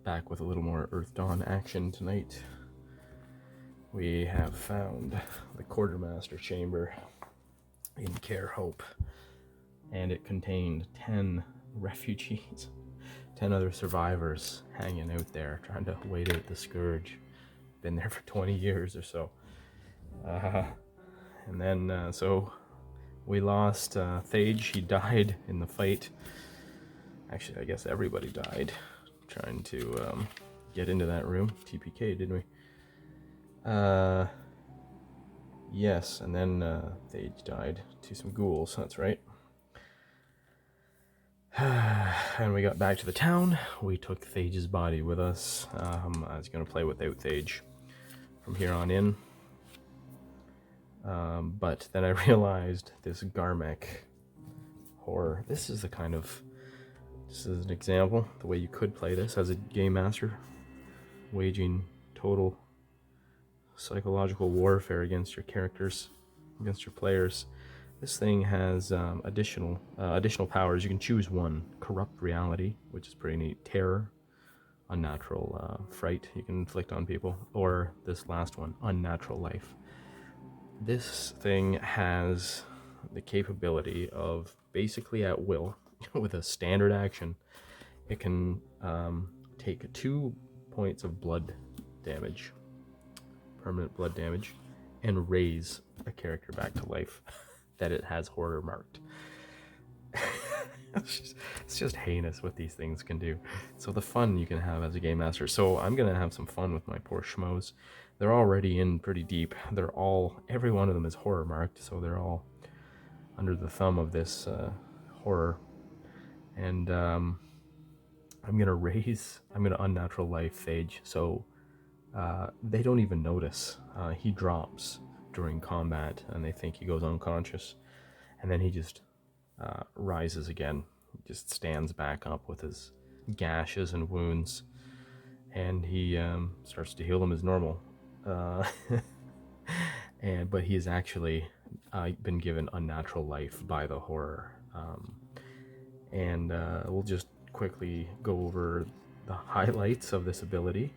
back with a little more Earthdawn action tonight. We have found the Quartermaster Chamber in Kaer Hope, and it contained 10 refugees, 10 other survivors hanging out there trying to wait out the scourge. Been there for 20 years or so. And then, so we lost Thage. He died in the fight. Actually, I guess everybody died trying to get into that room. TPK, didn't we? Yes, and then Thage died to some ghouls, that's right. And we got back to the town. We took Thage's body with us. I was going to play without Thage from here on in. But then I realized this Garmek horror. This is an example, the way you could play this as a game master, waging total psychological warfare against your characters, against your players. This thing has additional powers. You can choose one: corrupt reality, which is pretty neat; terror, unnatural fright you can inflict on people; or this last one, unnatural life. This thing has the capability of basically at will, with a standard action, it can take 2 points of blood damage, permanent blood damage, and raise a character back to life that it has horror marked. It's just heinous what these things can do. So the fun you can have as a game master. So I'm gonna have some fun with my poor schmoes. They're already in pretty deep. Every one of them is horror marked, so they're all under the thumb of this horror. And I'm gonna unnatural life Thage, so they don't even notice. He drops during combat, and they think he goes unconscious, and then he just rises again. He just stands back up with his gashes and wounds, and he starts to heal them as normal. But he has actually been given unnatural life by the horror. And we'll just quickly go over the highlights of this ability.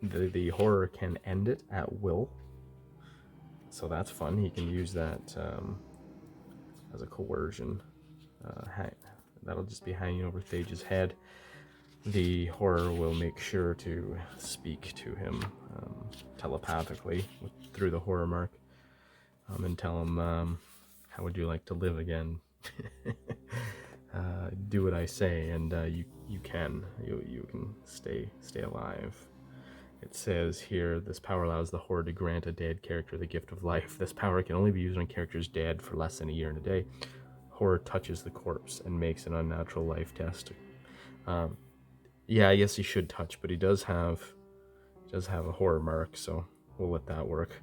The horror can end it at will, so that's fun. He can use that as a coercion. That'll just be hanging over Thage's head. The horror will make sure to speak to him telepathically through the horror mark, and tell him, how would you like to live again? Do what I say, and you can stay alive. It says here, this power allows the horror to grant a dead character the gift of life. This power can only be used on characters dead for less than a year and a day. Horror touches the corpse and makes an unnatural life test. Yeah, I guess he should touch, but he does have a horror mark, so we'll let that work.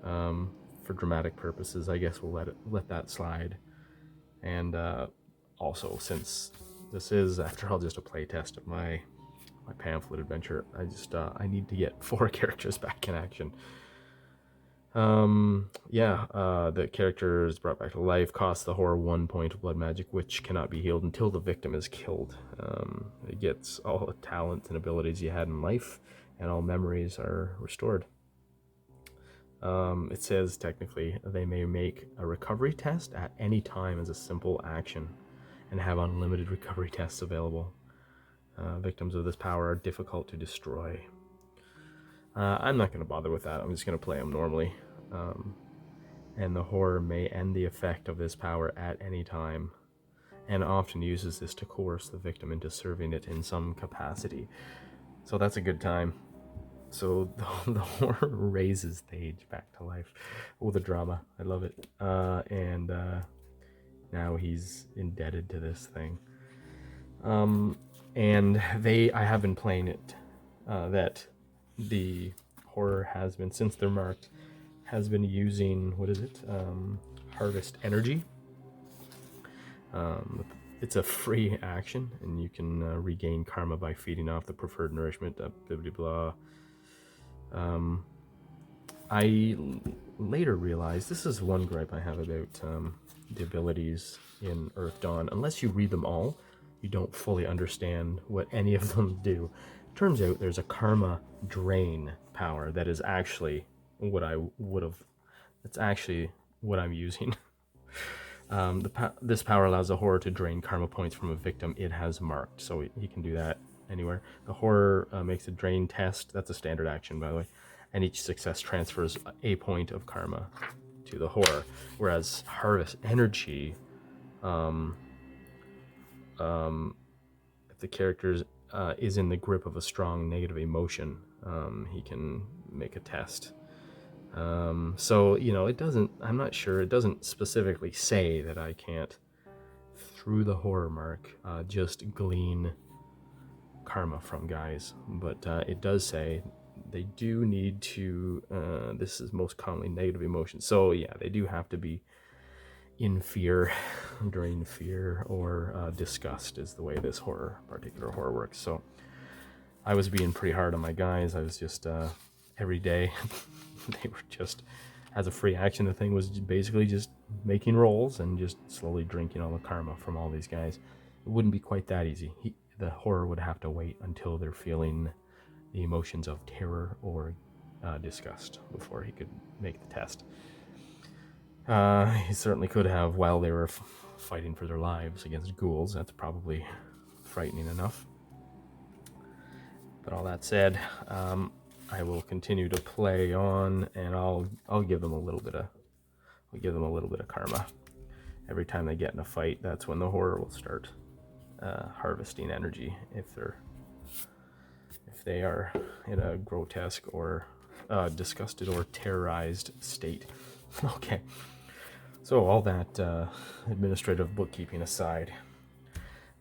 For dramatic purposes, I guess we'll let that slide. And also, since this is, after all, just a playtest of my pamphlet adventure, I need to get 4 characters back in action. The character is brought back to life, costs the horror 1 point of blood magic, which cannot be healed until the victim is killed. It gets all the talents and abilities you had in life, and all memories are restored. It says technically they may make a recovery test at any time as a simple action, and have unlimited recovery tests available. Victims of this power are difficult to destroy. I'm not going to bother with that. I'm just going to play them normally. And the horror may end the effect of this power at any time, and often uses this to coerce the victim into serving it in some capacity. So that's a good time. So the horror raises Thage back to life. Oh, the drama. I love it. And now he's indebted to this thing. And I have been playing it, that the horror has been, since they're marked, has been using, harvest energy. It's a free action, and you can regain karma by feeding off the preferred nourishment, blah, blah, blah. I later realized, this is one gripe I have about the abilities in Earthdawn. Unless you read them all, you don't fully understand what any of them do. Turns out there's a karma drain power that is actually what I would have. It's actually what I'm using. This power allows the horror to drain karma points from a victim it has marked, so he can do that anywhere. The horror makes a drain test. That's a standard action, by the way, and each success transfers a point of karma to the horror. Whereas harvest energy, if the character is in the grip of a strong negative emotion, he can make a test. So, you know, it doesn't, I'm not sure, it doesn't specifically say that I can't, through the horror mark, just glean karma from guys, but it does say they do need to, this is most commonly negative emotions, so yeah, they do have to be in fear, drain fear, or disgust is the way this particular horror works. So I was being pretty hard on my guys. I was just, every day, they were just, as a free action, the thing was basically just making rolls and just slowly drinking all the karma from all these guys. It wouldn't be quite that easy. The horror would have to wait until they're feeling the emotions of terror or disgust before he could make the test. He certainly could have while they were fighting for their lives against ghouls. That's probably frightening enough. But all that said, I will continue to play on, and I'll give them a little bit of karma every time they get in a fight. That's when the horror will start harvesting energy if they are in a grotesque or disgusted or terrorized state. Okay. So all that administrative bookkeeping aside,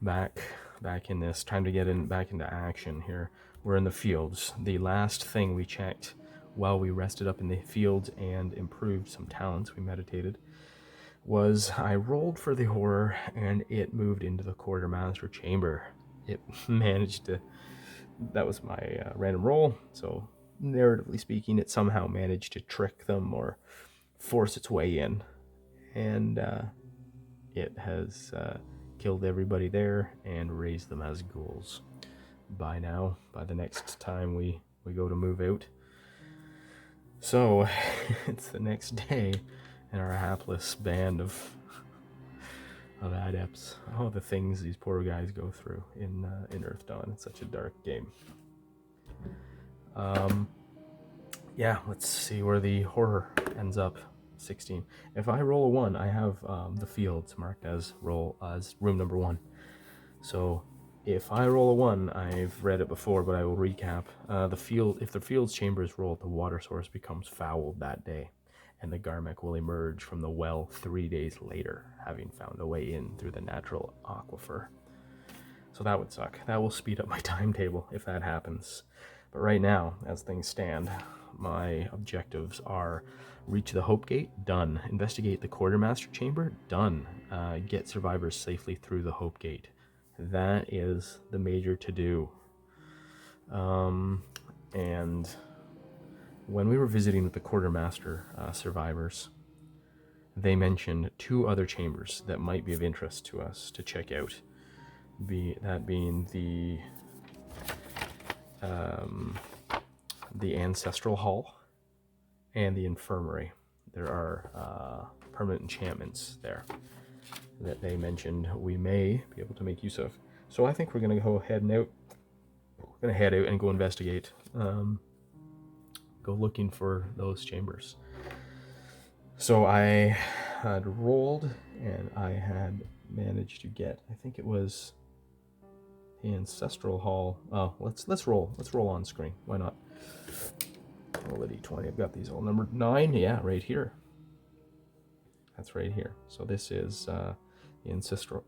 back in this, time to get back into action here. We're in the fields. The last thing we checked while we rested up in the fields and improved some talents, we meditated, was I rolled for the horror and it moved into the Quartermaster Chamber. It managed to, that was my random roll, so narratively speaking, it somehow managed to trick them or force its way in. And it has killed everybody there and raised them as ghouls. By the next time we go to move out. So it's the next day, and our hapless band of adepts. Oh, the things these poor guys go through in Earthdawn. It's such a dark game. Yeah, let's see where the horror ends up. 16. If I roll a 1, I have the fields marked as room number 1. So if I roll a 1, I've read it before, but I will recap. If the field's chamber is rolled, the water source becomes fouled that day, and the Garmek will emerge from the well 3 days later, having found a way in through the natural aquifer. So that would suck. That will speed up my timetable if that happens. But right now, as things stand, my objectives are: reach the Hope Gate, done. Investigate the Quartermaster Chamber, done. Get survivors safely through the Hope Gate. That is the major to-do. And when we were visiting with the Quartermaster survivors, they mentioned 2 other chambers that might be of interest to us to check out. That being the Ancestral Hall and the Infirmary. There are permanent enchantments there that they mentioned we may be able to make use of. So I think we're going to go ahead and head out and go investigate. Go looking for those chambers. So I had rolled and I had managed to get, I think it was the Ancestral Hall. Oh, let's roll on screen. Why not? Roll a d20. I've got these all numbered. 9, yeah, right here. That's right here. So this is the Ancestral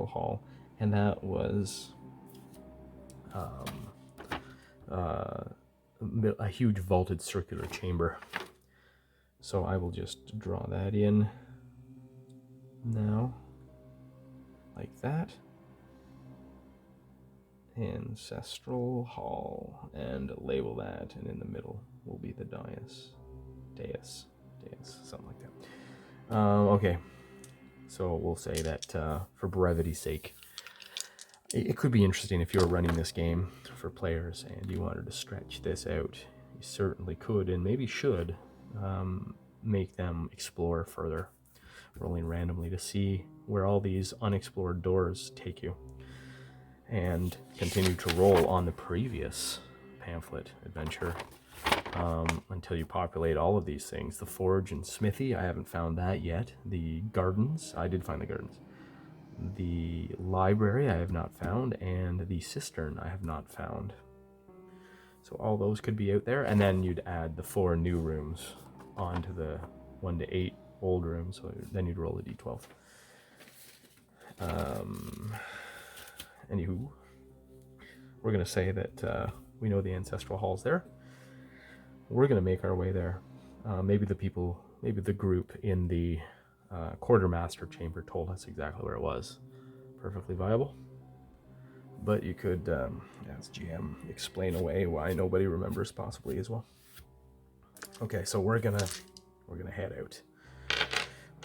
Hall, and that was a huge vaulted circular chamber. So I will just draw that in now, like that. Ancestral Hall, and label that, and in the middle will be the dais, something like that. Okay, so we'll say that for brevity's sake, It could be interesting if you were running this game for players and you wanted to stretch this out. You certainly could and maybe should make them explore further, rolling randomly to see where all these unexplored doors take you, and continue to roll on the previous pamphlet adventure until you populate all of these things. The forge and smithy, I haven't found that yet. The gardens, I did find the gardens. The library I have not found, and the cistern I have not found. So all those could be out there, and then you'd add the 4 new rooms onto the 1 to 8 old rooms, so then you'd roll a d12. Anywho, we're going to say that we know the Ancestral Hall's there. We're going to make our way there. Maybe the group in the Quartermaster Chamber told us exactly where it was. Perfectly viable. But you could, as GM, explain away why nobody remembers possibly as well. Okay, so we're gonna head out.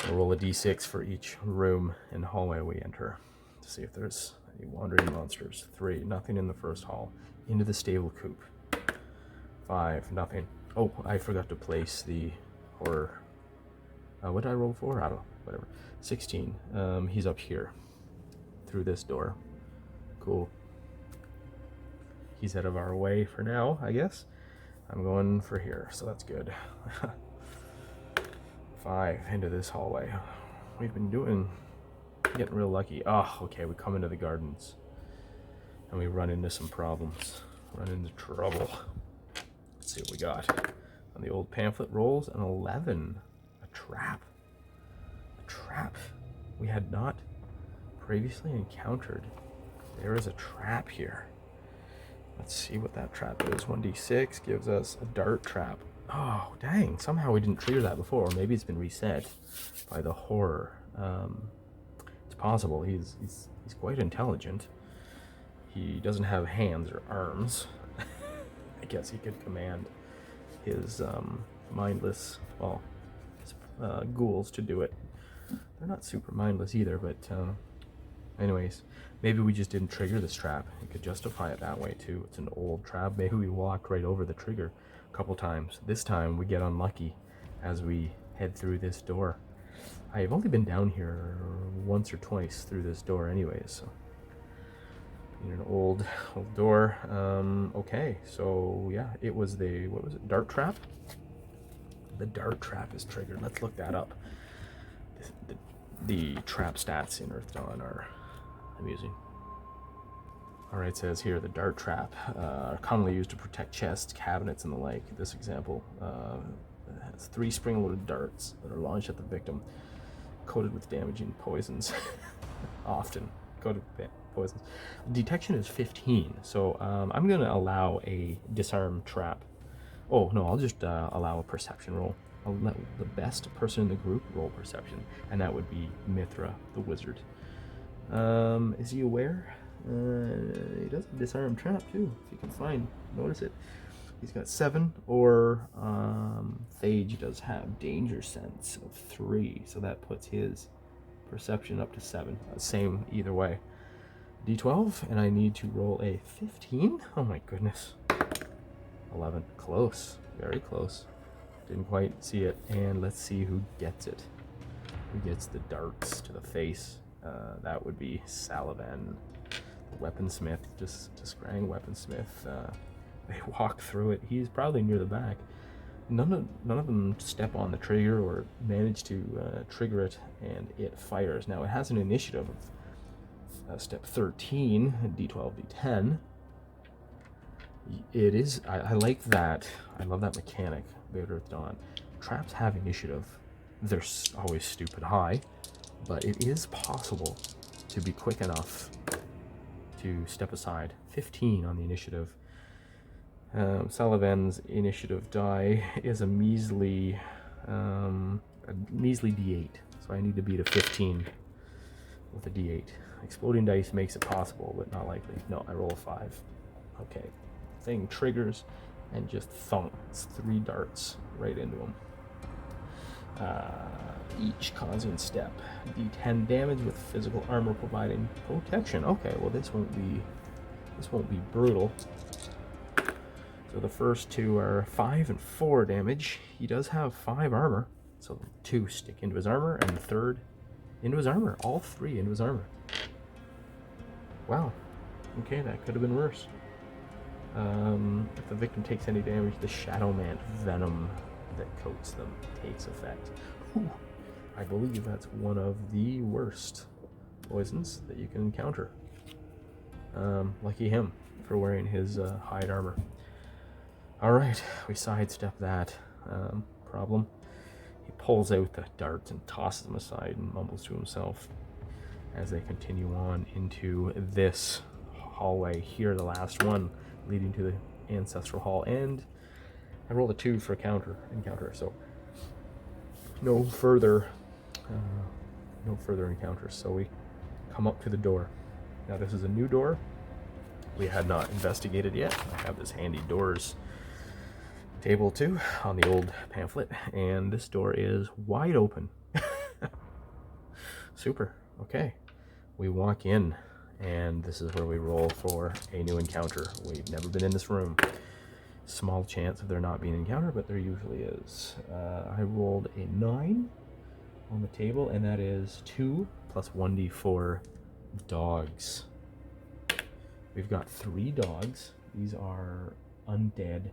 We'll roll a d6 for each room and hallway we enter to see if there's any wandering monsters. 3, nothing in the first hall. Into the stable coop. 5, nothing. Oh, I forgot to place the horror. What did I roll for? I don't know. Whatever. 16. He's up here. Through this door. Cool. He's out of our way for now, I guess. I'm going for here, so that's good. 5 into this hallway. We've been getting real lucky. Oh, okay, we come into the gardens. And we run into some problems. Run into trouble. Let's see what we got. On the old pamphlet rolls, an 11. A trap. A trap we had not previously encountered. There is a trap here. Let's see what that trap is. 1d6 gives us a dart trap. Oh, dang. Somehow we didn't trigger that before. Or maybe it's been reset by the horror. It's possible. He's quite intelligent. He doesn't have hands or arms. I guess he could command his mindless, ghouls to do it. They're not super mindless either, but anyways, maybe we just didn't trigger this trap. You could justify it that way too. It's an old trap. Maybe we walked right over the trigger a couple times. This time we get unlucky as we head through this door. I've only been down here once or twice through this door anyways, so in an old door. Okay, so yeah, it was the, what was it, dart trap? The dart trap is triggered. Let's look that up. The trap stats in Earthdawn are amusing. Alright, it says here, the dart trap are commonly used to protect chests, cabinets, and the like. This example has 3 spring-loaded darts that are launched at the victim, coated with damaging poisons. Often coated with poisons. Detection is 15, so I'm going to allow a disarm trap. Oh, no, I'll just allow a perception roll. I'll let the best person in the group roll perception, and that would be Mithra, the wizard. Is he aware? He does a disarm trap too, if you can notice it. He's got 7, or Thage does have danger sense of 3, so that puts his perception up to 7. Same either way. D12, and I need to roll a 15. Oh my goodness. 11. Close. Very close. Didn't quite see it. And let's see who gets it. Who gets the darts to the face? That would be Salavan, the weaponsmith. Just scrying weaponsmith. They walk through it. He's probably near the back. None of them step on the trigger or manage to trigger it, and it fires. Now it has an initiative of step 13, D12, D10. It is. I like that. I love that mechanic about Earthdawn. Traps have initiative. They're always stupid high, but it is possible to be quick enough to step aside. 15 on the initiative. Sullivan's initiative die is a measly D8, so I need to beat a 15 with a D8. Exploding dice makes it possible, but not likely. No, I roll a 5. Okay, thing triggers and just thunks 3 darts right into him. Each causing step. D10 damage with physical armor providing protection. Okay, well this won't be brutal. So the first two are 5 and 4 damage. He does have 5 armor, so 2 stick into his armor, and the third into his armor. All 3 into his armor. Wow. Okay, that could have been worse. If the victim takes any damage, the Shadow Mant venom that coats them takes effect. Whew. I believe that's one of the worst poisons that you can encounter. Lucky him for wearing his hide armor. Alright, we sidestep that problem. He pulls out the darts and tosses them aside and mumbles to himself as they continue on into this hallway here, the last one leading to the Ancestral Hall. And I rolled a 2 for encounter, so no further encounters. So we come up to the door. Now this is a new door we had not investigated yet. I have this handy doors table too on the old pamphlet, and this door is wide open. Super. Okay, we walk in, and this is where we roll for a new encounter. We've never been in this room. Small chance of there not being an encounter, but there usually is. I rolled a 9 on the table, and that is 2 plus 1d4 dogs. We've got 3 dogs. These are undead,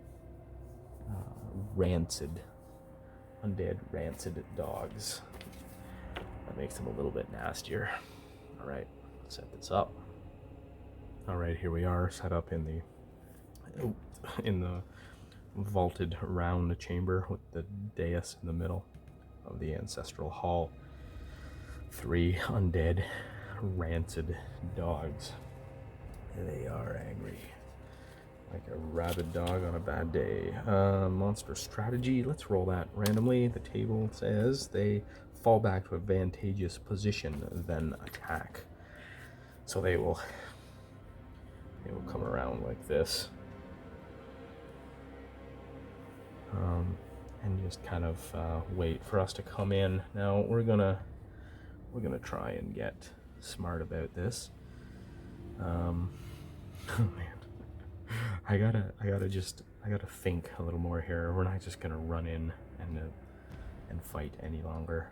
rancid dogs. That makes them a little bit nastier. All right, let's set this up. All right, here we are, set up in the vaulted round chamber with the dais in the middle of the Ancestral Hall. 3 undead, rancid dogs. They are angry, like a rabid dog on a bad day. Monster strategy, let's roll that randomly. The table says they fall back to advantageous position, then attack. So they will come around like this. And just kind of wait for us to come in. Now we're gonna try and get smart about this. Oh man, I gotta think a little more here. We're not just gonna run in and fight any longer.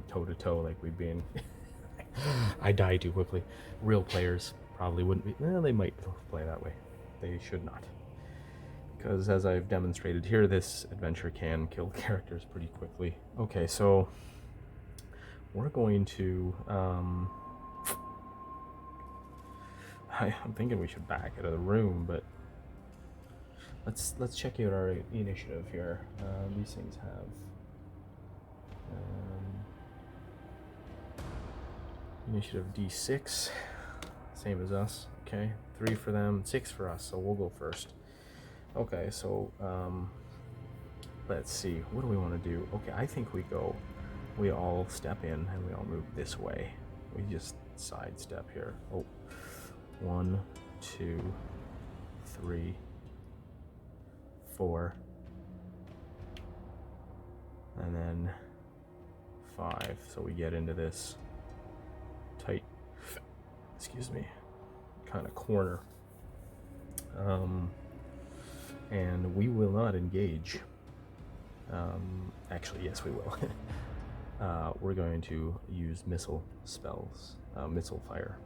Toe to toe like we've been. I die too quickly. Real players probably wouldn't be. Well, they might play that way. They should not. Because as I've demonstrated here, this adventure can kill characters pretty quickly. Okay, so we're going to I'm thinking we should back out of the room, but let's check out our initiative here. These things have initiative D6, same as us. Okay, 3 for them, 6 for us, so we'll go first. Okay, so let's see, what do we want to do? Okay, I think we all step in and we all move this way. We just sidestep here. Oh, 1, 2, 3, 4, and then 5. So we get into this tight, kind of corner. And we will not engage. Actually, yes, we will. We're going to use missile spells, missile fire.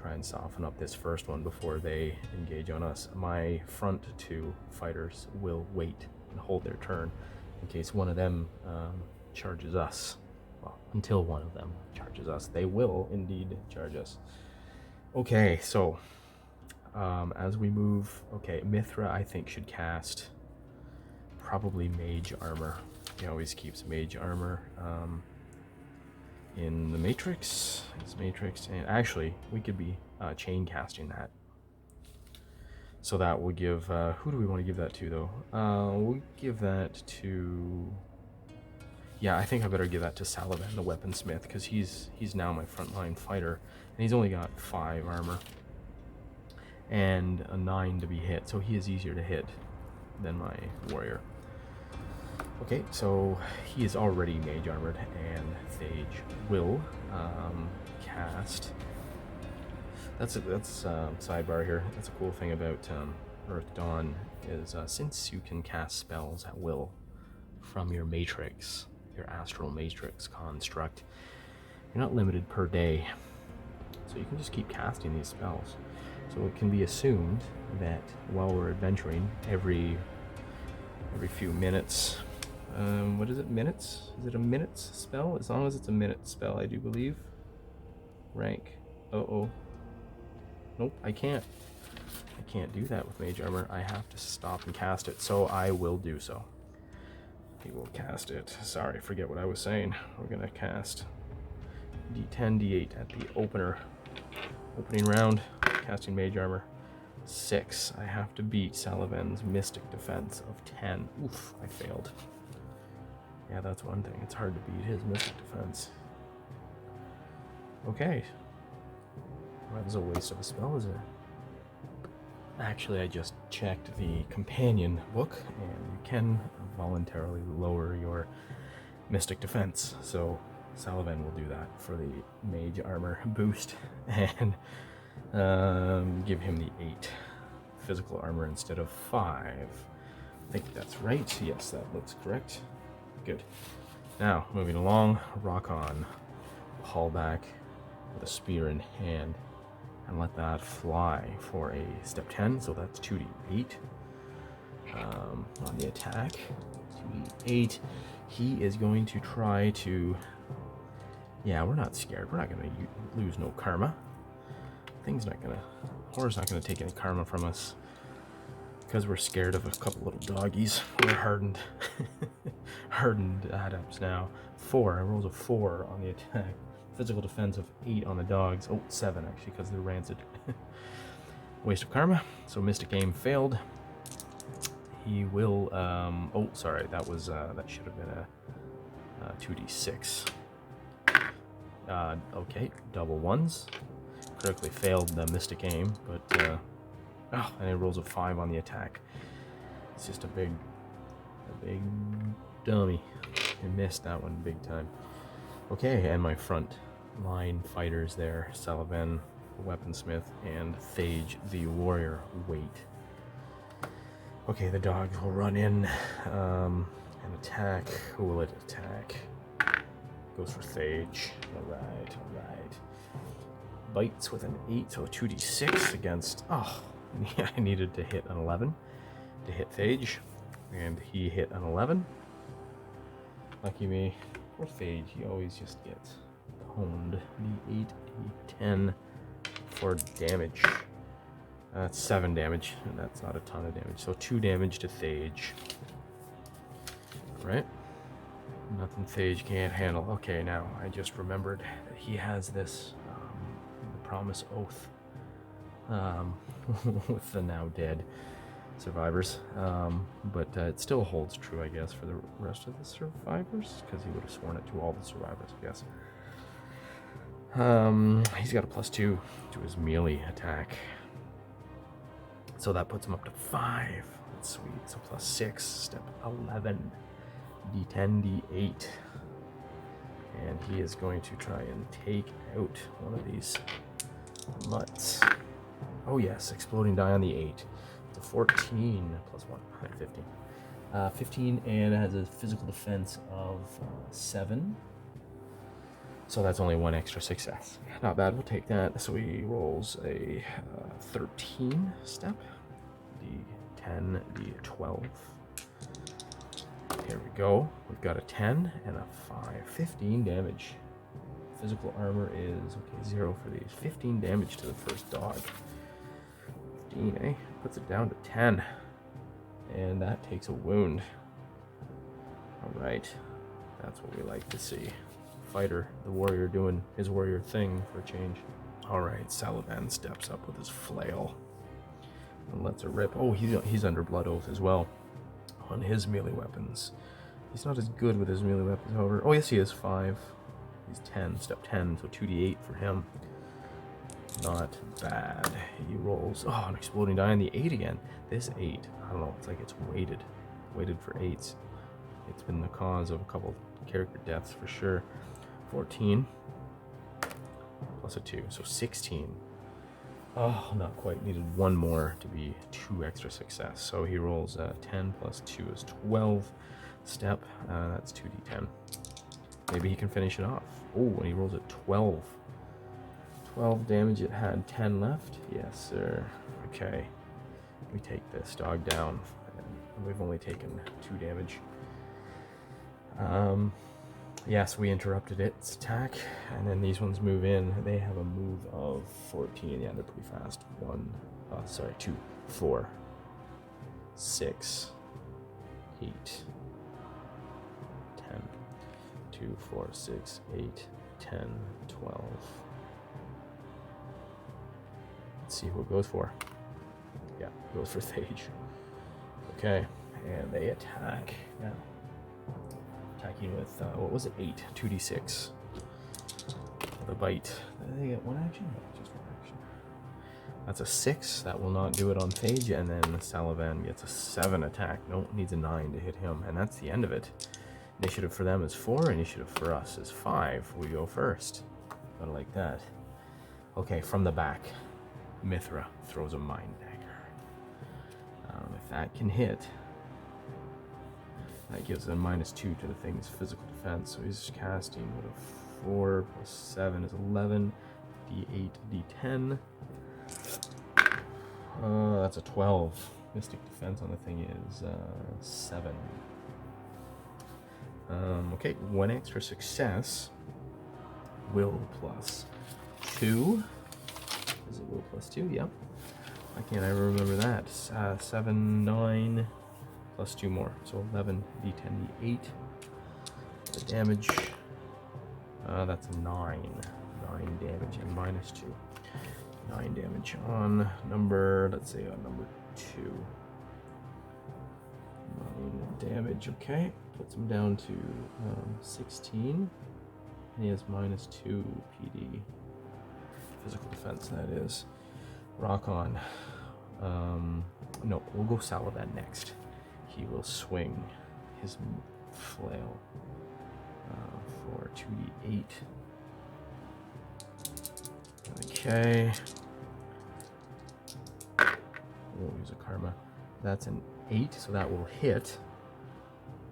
Try and soften up this first one before they engage on us. My front 2 fighters will wait and hold their turn in case one of them charges us. Well, until one of them charges us. They will indeed charge us. Okay, so as we move, okay, Mithra I think should cast probably mage armor. He always keeps mage armor in the matrix. It's matrix, and actually we could be chain casting that. So that will give, who do we want to give that to though? We'll give that to, yeah, I think I better give that to Salavan, the weaponsmith, because he's now my frontline fighter, and he's only got 5 armor and a 9 to be hit, so he is easier to hit than my warrior. Okay, so he is already mage armored, and Thage will cast. That's sidebar here. That's a cool thing about Earthdawn is since you can cast spells at will from your matrix, your astral matrix construct, you're not limited per day, so you can just keep casting these spells. So it can be assumed that while we're adventuring, every few minutes, what is it, minutes? Is it a minutes spell? As long as it's a minute spell, I do believe. Rank. Uh-oh. Nope, I can't do that with mage armor. I have to stop and cast it, so I will do so. He will cast it. Sorry, forget what I was saying. We're gonna cast D10, D8 at the opening round. Casting mage armor. 6. I have to beat Salavan's mystic defense of 10. Oof, I failed. Yeah, that's one thing. It's hard to beat his mystic defense. Okay. Well, that was a waste of a spell, is it? Actually, I just checked the companion book, and you can voluntarily lower your mystic defense. So Salavan will do that for the mage armor boost, and give him the 8 physical armor instead of 5. I think that's right. Yes, that looks correct. Good. Now, moving along, rock on. Haul back with a spear in hand and let that fly for a step 10. So that's 2d8 on the attack. 2d8. He is going to try to... Yeah, we're not scared. We're not going to lose no karma. Horror's not going to take any karma from us because we're scared of a couple little doggies. We're hardened adepts now. 4. I rolls a 4 on the attack. Physical defense of 8 on the dogs. Oh, 7 actually, because they're rancid. Waste of karma. So Mystic Aim failed. He will. Oh, sorry. That was. That should have been a 2d6. Okay, double ones. Critically failed the Mystic Aim, but and he rolls a 5 on the attack. It's just a big dummy. I missed that one big time. Okay, and my front line fighters there, Salavan, the weaponsmith, and Thage, the warrior, wait. Okay, the dogs will run in and attack. Who will it attack? Goes for Thage. Alright. Bites with an 8, so a 2d6 against... Oh, yeah, I needed to hit an 11 to hit Thage, and he hit an 11. Lucky me. Poor Thage, he always just gets pwned. D8, D10 for damage. That's 7 damage, and that's not a ton of damage. So 2 damage to Thage. Right? Nothing Thage can't handle. Okay, now I just remembered that he has this the Promise Oath with the now dead survivors, but it still holds true, I guess, for the rest of the survivors, because he would have sworn it to all the survivors, I guess. He's got a +2 to his melee attack, so that puts him up to 5. That's sweet. So +6, step 11, d10, d8, and he is going to try and take out one of these mutts. Oh yes, exploding die on the 8. It's a 14 +1, 15. 15, and it has a physical defense of 7. So that's only 1 extra success. Not bad, we'll take that. So he rolls a 13 step, d10, d12. Here we go. We've got a 10 and a 5. 15 damage. Physical armor is, okay, 0 for these. 15 damage to the first dog. 15, eh? Puts it down to 10. And that takes a wound. Alright. That's what we like to see. Fighter, the warrior, doing his warrior thing for a change. Alright, Salavan steps up with his flail and lets it rip. Oh, he's under Blood Oath as well on his melee weapons. He's not as good with his melee weapons, however. Oh, yes, he is 5. He's 10, step 10, so 2d8 for him. Not bad. He rolls, oh, an exploding die on the 8 again. This 8, I don't know, it's like it's weighted for 8s. It's been the cause of a couple character deaths for sure. 14 plus a 2, so 16. Oh, not quite. Needed one more to be 2 extra success. So he rolls 10 plus 2 is 12 step. That's 2d10. Maybe he can finish it off. Oh, and he rolls a 12. 12 damage. It had 10 left. Yes, sir. Okay. We take this dog down. And we've only taken 2 damage. Yes, we interrupted its attack, and then these ones move in. They have a move of 14. Yeah, they're pretty fast. 2, 4, 6, 8, 10. 2, 4, 6, 8, 10, 12. Let's see who it goes for. Yeah, it goes for Thage. Okay, and they attack now. Attacking with, what was it, 8, 2d6. The bite. Did they get one action? No, just one action. That's a 6. That will not do it on Thage. And then Salavan gets a 7 attack. No, needs a 9 to hit him. And that's the end of it. Initiative for them is 4. Initiative for us is 5. We go first. Gotta like that. Okay, from the back, Mithra throws a mind dagger. If that can hit, that gives a -2 to the thing's physical defense. So he's casting with a 4 plus 7 is 11, d8, d10. That's a 12. Mystic defense on the thing is 7. Okay, 1 extra success. Will plus 2. Is it will plus 2? Yep. Why can't I remember that? 7, 9. Plus 2 more, so 11, d10, d8. The damage, that's 9. 9 damage and -2. 9 damage on number, let's say on number 2. 9 damage, okay. Puts him down to 16. And he has -2 PD. Physical defense, that is. Rock on. No, we'll go Salavan next. He will swing his flail for 2d8. Okay. We'll use a karma. That's an 8, so that will hit.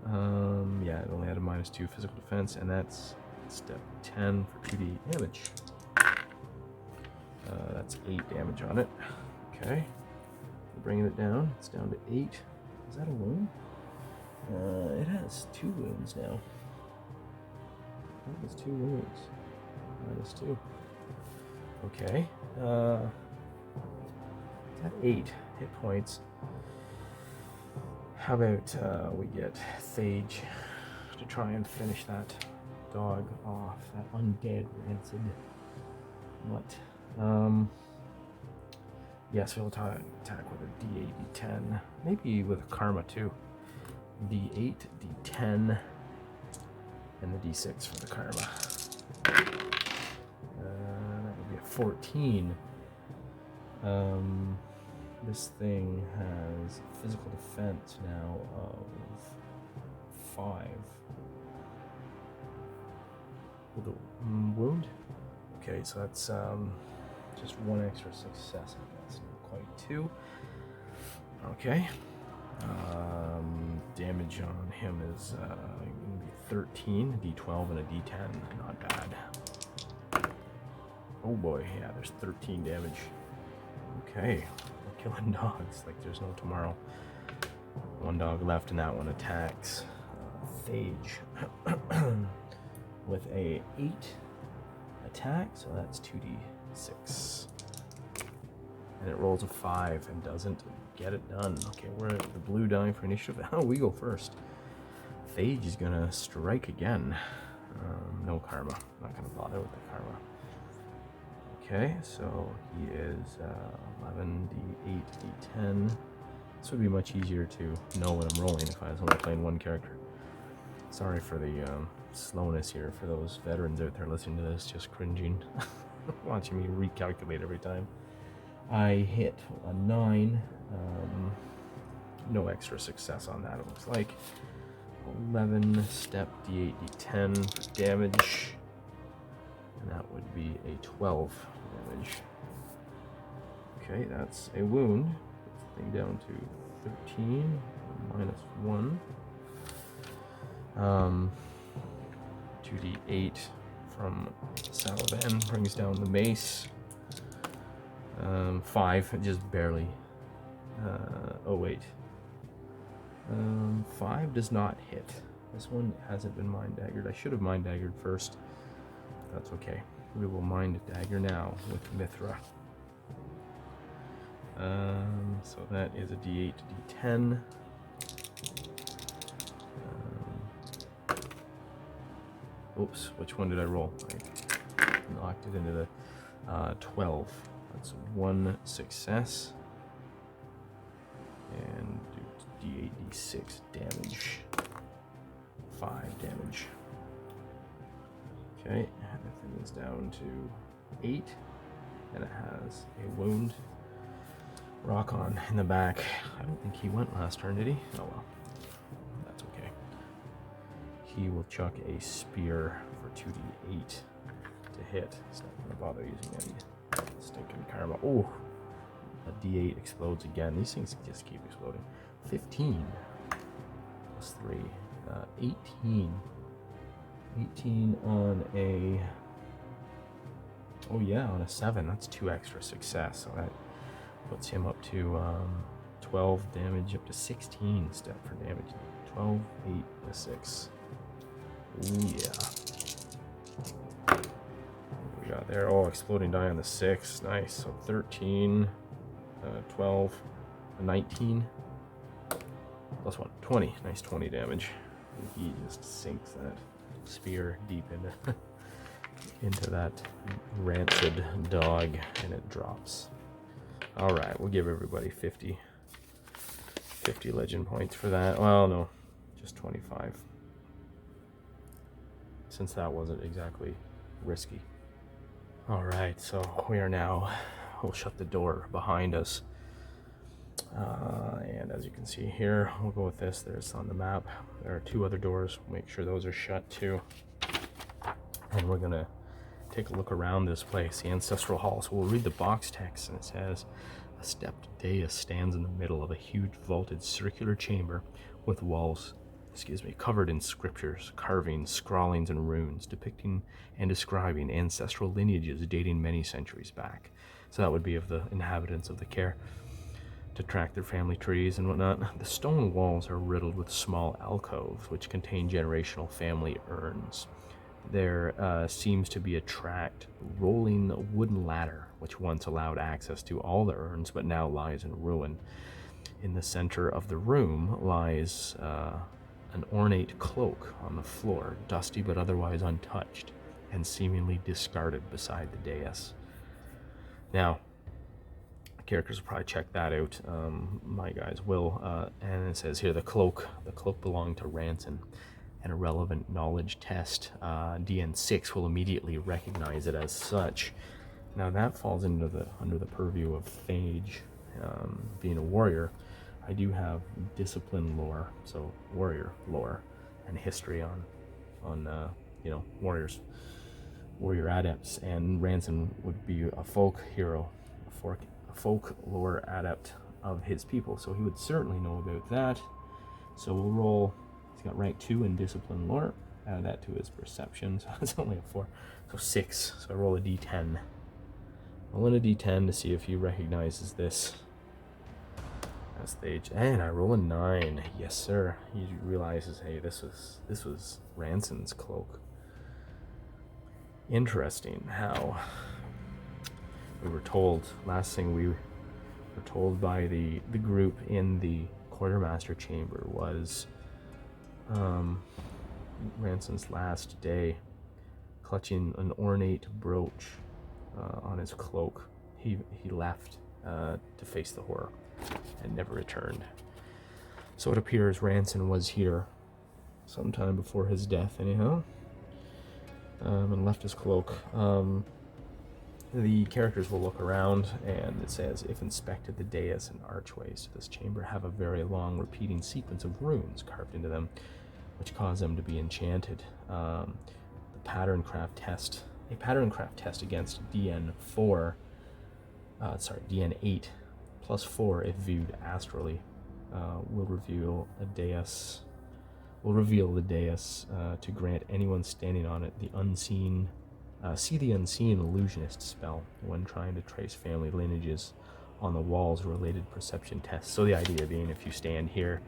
Yeah, it only had a -2 physical defense, and that's step 10 for 2d damage. That's 8 damage on it. Okay. We're bringing it down. It's down to 8. Is that a wound? It has 2 wounds now. That was 2 wounds. -2. Okay. It's at 8 hit points. How about we get Thage to try and finish that dog off, that undead rancid mutt. Yes, we'll attack with a d8, d10, maybe with a karma too. d8, d10, and the d6 for the karma. That would be a 14. This thing has physical defense now of 5. With a wound? Okay, so that's just 1 extra success, I guess. Not quite 2. Okay. Damage on him is going to be 13, d12, and a d10. Not bad. Oh boy, yeah, there's 13 damage. Okay, we're killing dogs like there's no tomorrow. 1 dog left, and that one attacks Thage with a 8 attack, so that's 2d6. And it rolls a 5 and doesn't get it done. Okay, we're at the blue die for initiative. Oh, we go first. Thage is gonna strike again. No karma. Not gonna bother with the karma. Okay, so he is 11, d8, d10. This would be much easier to know when I'm rolling if I was only playing 1 character. Sorry for the slowness here for those veterans out there listening to this, just cringing, watching me recalculate every time. I hit a 9. No extra success on that, it looks like. 11 step d8, d10 for damage. And that would be a 12 damage. Okay, that's a wound. Puts the thing down to 13, minus 1. 2d8 from Salavan brings down the mace. 5, just barely. Oh wait. 5 does not hit. This one hasn't been mind daggered. I should have mind daggered first. That's okay. We will mind dagger now with Mithra. So that is a d8 to d10. Oops, which one did I roll? I knocked it into the 12. That's 1 success. And do d8, d6 damage. 5 damage. Okay, the thing is down to 8. And it has a wound. Rock on in the back. I don't think he went last turn, did he? Oh well. That's okay. He will chuck a spear for 2d8 to hit. He's not going to bother using any stinking karma. Oh! A d8 explodes again. These things just keep exploding. 15 plus 3. 18. 18 on a... Oh yeah, on a 7. That's 2 extra success. So that puts him up to 12 damage, up to 16 step for damage. 12, 8, and a 6. Ooh, yeah. What we got there? Oh, exploding die on the 6. Nice. So 13, 12, 19. Plus 1, 20. Nice 20 damage. And he just sinks that spear deep into that rancid dog, and it drops. All right, we'll give everybody 50 legend points for that. Well, no, just 25. Since that wasn't exactly risky. All right, so we'll shut the door behind us. And as you can see here, we'll go with this. There's on the map. There are 2 other doors. We'll make sure those are shut too. And we're gonna take a look around this place, the Ancestral Hall. So we'll read the box text, and it says, a stepped dais stands in the middle of a huge vaulted circular chamber with walls, covered in scriptures, carvings, scrawlings, and runes depicting and describing ancestral lineages dating many centuries back. So that would be of the inhabitants of the Kaer, to track their family trees and whatnot. The stone walls are riddled with small alcoves which contain generational family urns. There seems to be a tracked, rolling wooden ladder which once allowed access to all the urns but now lies in ruin. In the center of the room lies an ornate cloak on the floor, dusty but otherwise untouched, and seemingly discarded beside the dais. Now, characters will probably check that out. My guys will. And it says here, the cloak belonged to Ranson, and a relevant knowledge test, DN6, will immediately recognize it as such. Now that falls under the purview of Phage, being a warrior. I do have discipline lore, so warrior lore, and history on warriors, warrior adepts, and Ranson would be a folk hero, a folk lore adept of his people, so he would certainly know about that. So we'll roll. He's got rank 2 in discipline lore. Add that to his perception, so it's only a 4, so 6. So I roll a d10. Roll in a d10 to see if he recognizes this as stage, and I roll a 9. Yes, sir. He realizes, hey, this was Ranson's cloak. Interesting how we were told, last thing we were told by the group in the Quartermaster Chamber was Ranson's last day, clutching an ornate brooch on his cloak. He left to face the horror and never returned. So it appears Ranson was here sometime before his death anyhow, and left his cloak. The characters will look around, and it says, if inspected, the dais and archways to this chamber have a very long repeating sequence of runes carved into them, which cause them to be enchanted. The pattern craft test, a pattern craft test against DN4, DN8 plus 4 if viewed astrally, will reveal the dais to grant anyone standing on it the unseen, see the unseen illusionist spell when trying to trace family lineages on the walls related perception tests. So the idea being, if you stand here,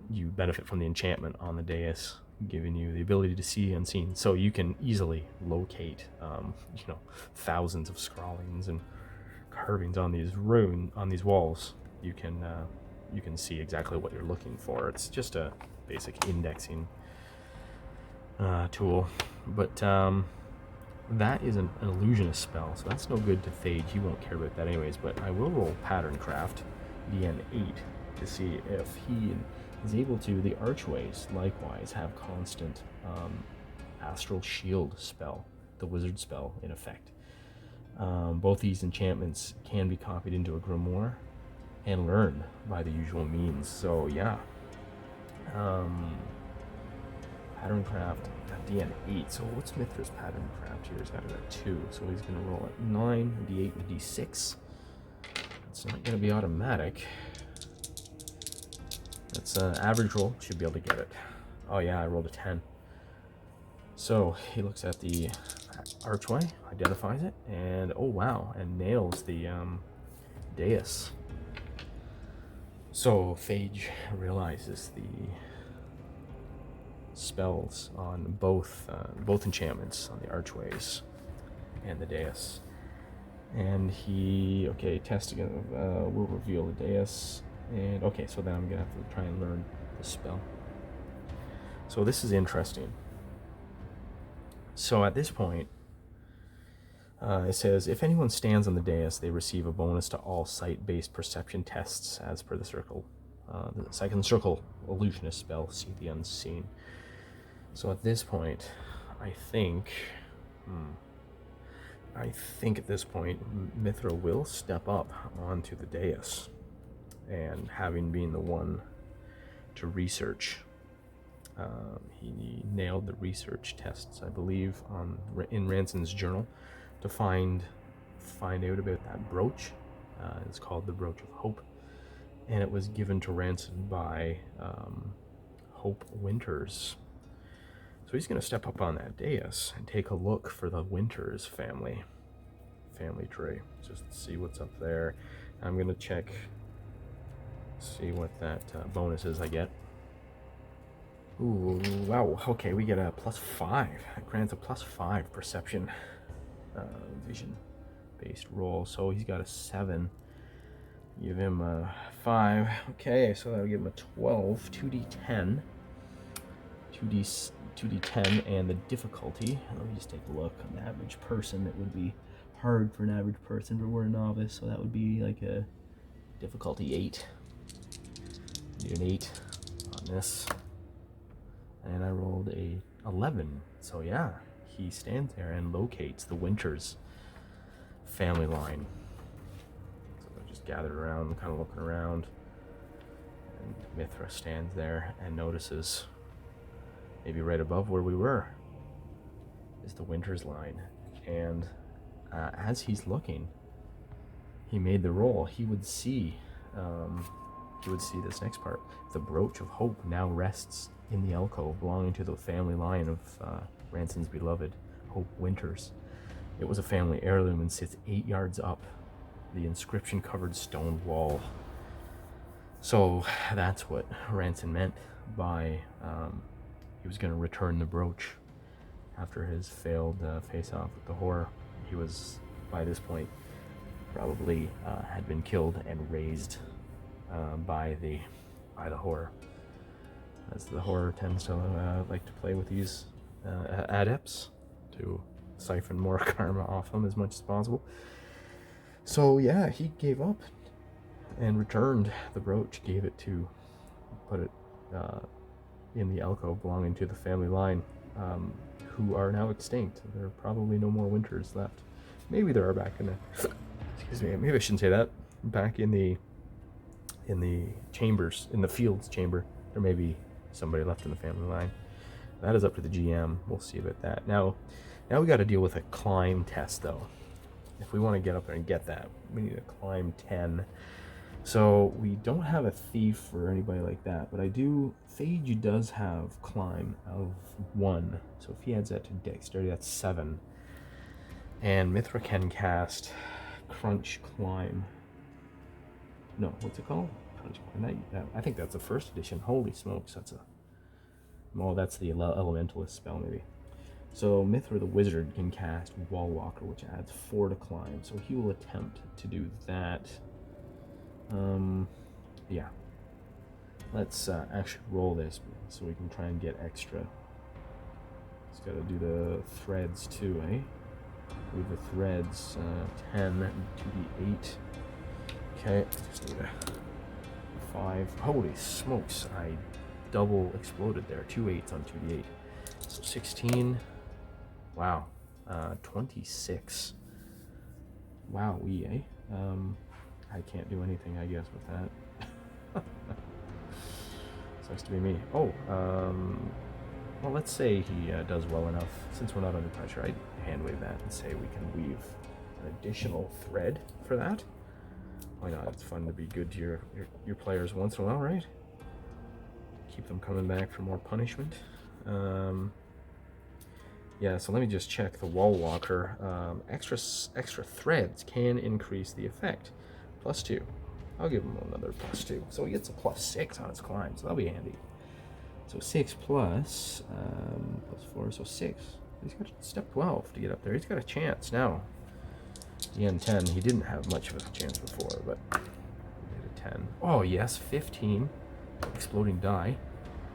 you benefit from the enchantment on the dais, giving you the ability to see unseen. So you can easily locate, thousands of scrawlings and carvings on these walls. You can see exactly what you're looking for. It's just a basic indexing tool, but that is an illusionist spell, so that's no good to Thage. He won't care about that anyways, but I will roll pattern craft DN8 to see if he is able to. The Archways likewise have constant astral shield spell, the wizard spell in effect. Both these enchantments can be copied into a grimoire and learned by the usual means. So yeah, pattern craft DN8. So what's Mithra's pattern craft here? He's got it at 2, so he's going to roll at 9, D8, and D6. It's not going to be automatic. That's an average roll. Should be able to get it. Oh yeah, I rolled a 10. So he looks at the archway, identifies it, and oh wow, and nails the dais. So Phage realizes the spells on both enchantments, on the archways and the dais. And he, test again, will reveal the dais. And okay, so then I'm gonna have to try and learn the spell. So this is interesting. So at this point, it says, if anyone stands on the dais, they receive a bonus to all sight-based perception tests as per the second circle illusionist spell, see the unseen. So at this point, I think at this point, Mithra will step up onto the dais, and having been the one to research, he nailed the research tests, I believe, in Ranson's journal, to find out about that brooch. It's called the Broach of Hope, and it was given to Ranson by Hope Winters. So he's going to step up on that dais and take a look for the Winters family tree, just to see what's up there. I'm going to see what that bonus is I get. Ooh, wow, okay, we get a +5. It grants a +5 perception vision based roll. So he's got a 7. Give him a 5. Okay, so that'll give him a 12, 2d10. 2d10, and the difficulty, let me just take a look. An average person, it would be hard for an average person, but we're a novice, so that would be like a difficulty 8. Need an 8 on this. And I rolled a 11. So yeah, he stands there and locates the Winters family line. So I just gathered around, kind of looking around, and Mithra stands there and notices, maybe right above where we were, is the Winters line. And as he's looking, he made the roll. He would see this next part. The Broach of Hope now rests in the alcove belonging to the family line of Ranson's beloved, Hope Winters. It was a family heirloom and sits 8 yards up the inscription-covered stone wall. So that's what Ranson meant by he was going to return the brooch after his failed face-off with the horror. He was, by this point, probably had been killed and raised by the horror, as the horror tends to like to play with these adepts to siphon more karma off them as much as possible. So yeah, he gave up and returned the brooch, put it in the alcove belonging to the family line, who are now extinct. There are probably no more Winters left. Maybe there are back in the excuse me, maybe I shouldn't say that. Back in the chambers, in the Fields chamber, there may be somebody left in the family line. That is up to the GM. We'll see about that. Now we got to deal with a climb test, though. If we want to get up there and get that, we need to climb 10. So we don't have a thief or anybody like that, but I do. Thage does have climb of 1. So if he adds that to dexterity, that's 7. And Mithra can cast crunch climb. No, what's it called? Crunch climb. I think that's the first edition. Holy smokes, that's the elementalist spell maybe. So Mithra the wizard can cast Wall Walker, which adds 4 to climb. So he will attempt to do that. Yeah. Let's actually roll this so we can try and get extra. It's got to do the threads too, eh? With the threads, 10 to the 8. Okay, just need a 5. Holy smokes, I double exploded there. 2 8s on 2d8. So 16. Wow. 26. Wow, eh? I can't do anything, I guess, with that. Sucks to be me. Oh, well, let's say he does well enough. Since we're not under pressure, I'd hand wave that and say we can weave an additional thread for that. Why not? It's fun to be good to your players once in a while, right? Keep them coming back for more punishment. Yeah, so let me just check the Wall Walker. Extra threads can increase the effect. +2. I'll give him another +2. So he gets a +6 on his climb, so that'll be handy. So 6 plus +4, so 6. He's got step 12 to get up there. He's got a chance now. Again, 10. He didn't have much of a chance before, but he did a 10. Oh, yes, 15. Exploding die.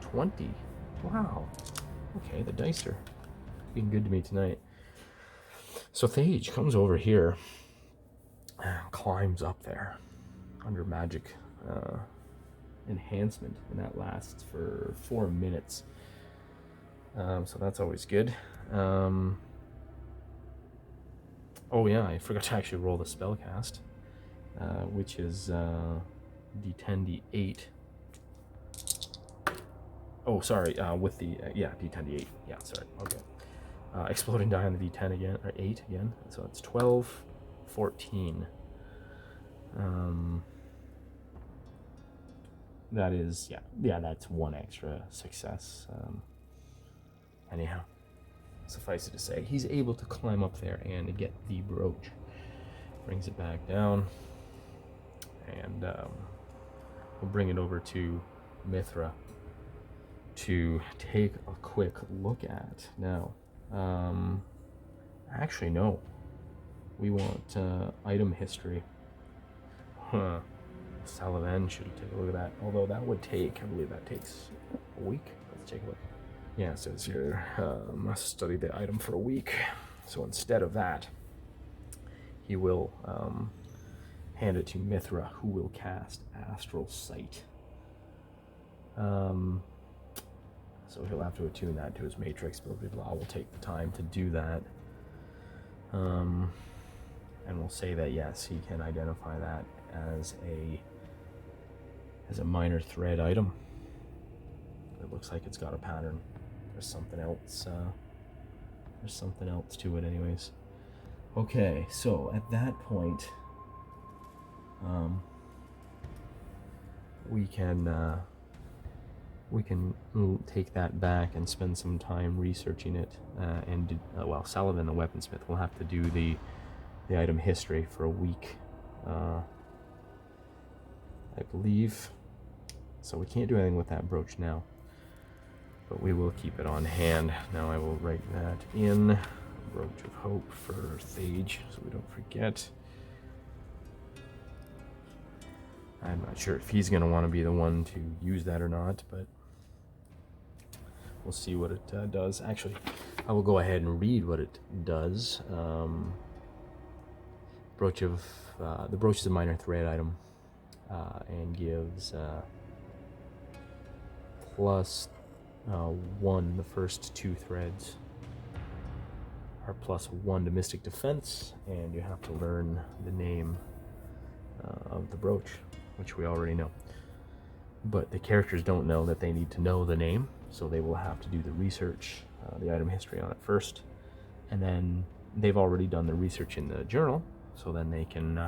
20. Wow. Okay, the dice are being good to me tonight. So Thage comes over here and climbs up there under magic enhancement, and that lasts for 4 minutes. So that's always good. Oh yeah, I forgot to actually roll the spell cast, which is D10 D8. Oh, sorry, with the yeah, D10 D8. Yeah, sorry. Okay. Exploding die on the D10 again, or 8 again. So it's 12, 14. That is, yeah, that's 1 extra success. Anyhow, suffice it to say, he's able to climb up there and get the brooch. Brings it back down, and we'll bring it over to Mithra to take a quick look at. Now, actually, no. We want item history. Huh. Salavan should take a look at that. Although that would take, I believe that takes a week. Let's take a look. Yeah, it says here, must study the item for a week. So instead of that, he will hand it to Mithra, who will cast Astral Sight. So he'll have to attune that to his matrix, blah, blah, blah. We'll take the time to do that. And we'll say that, yes, he can identify that as a minor thread item. It looks like it's got a pattern. There's something else. There's something else to it, anyways. Okay, so at that point, we can take that back and spend some time researching it. Well, Salavan the weaponsmith will have to do the item history for a week, I believe. So we can't do anything with that brooch now, but we will keep it on hand. Now I will write that in Broach of Hope for Thage, so we don't forget. I'm not sure if he's going to want to be the one to use that or not, but we'll see what it does. Actually, I will go ahead and read what it does. The brooch is a minor thread item, and gives +1 the first 2 threads, are +1 to Mystic Defense, and you have to learn the name of the brooch, which we already know. but the characters don't know that they need to know the name, so they will have to do the research, the item history on it first, and then they've already done the research in the journal, so then they can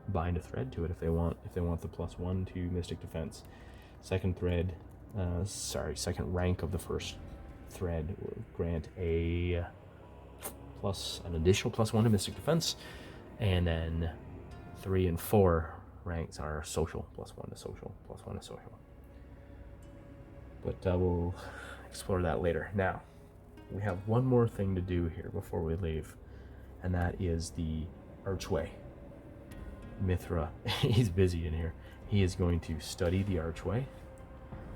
bind a thread to it if they want the +1 to Mystic Defense. Second rank of the first thread will grant an additional +1 to Mystic Defense, and then 3 and 4 ranks are social, +1 to social, +1 to social. But we'll explore that later. Now, we have one more thing to do here before we leave, and that is the Archway. Mithra, he's busy in here. He is going to study the Archway.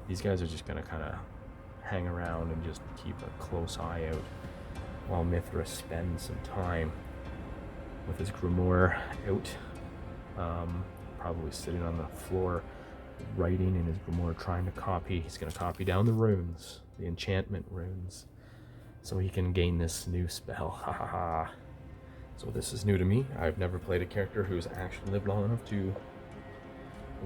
These guys are just going to kind of hang around and just keep a close eye out while Mithra spends some time with his grimoire out, probably sitting on the floor writing in his grimoire, trying to copy. He's going to copy down the runes, the enchantment runes, so he can gain this new spell. Ha ha ha. So this is new to me. I've never played a character who's actually lived long enough to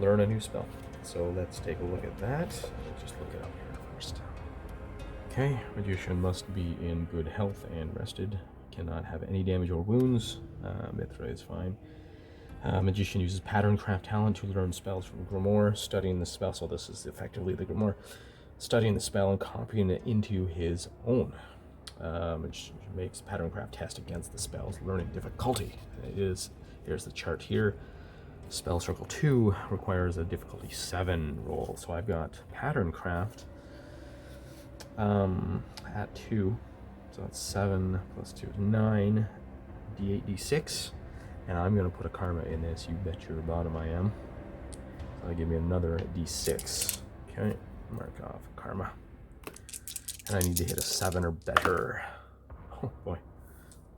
learn a new spell. So let's take a look at that. We'll just look it up here first. Okay, Magician must be in good health and rested. Cannot have any damage or wounds. Mithra is fine. Magician uses Pattern Craft talent to learn spells from Grimoire, studying the spell. So this is effectively the Grimoire. Studying the spell and copying it into his own. Which makes Pattern Craft test against the spell's learning difficulty. Here's the chart here. Spell Circle 2 requires a difficulty 7 roll. So I've got Pattern Craft at 2. So that's 7 plus 2 is 9. D8, D6. And I'm going to put a karma in this. You bet your bottom I am. So that'll give me another D6. Okay, mark off karma. And I need to hit a 7 or better. Oh boy.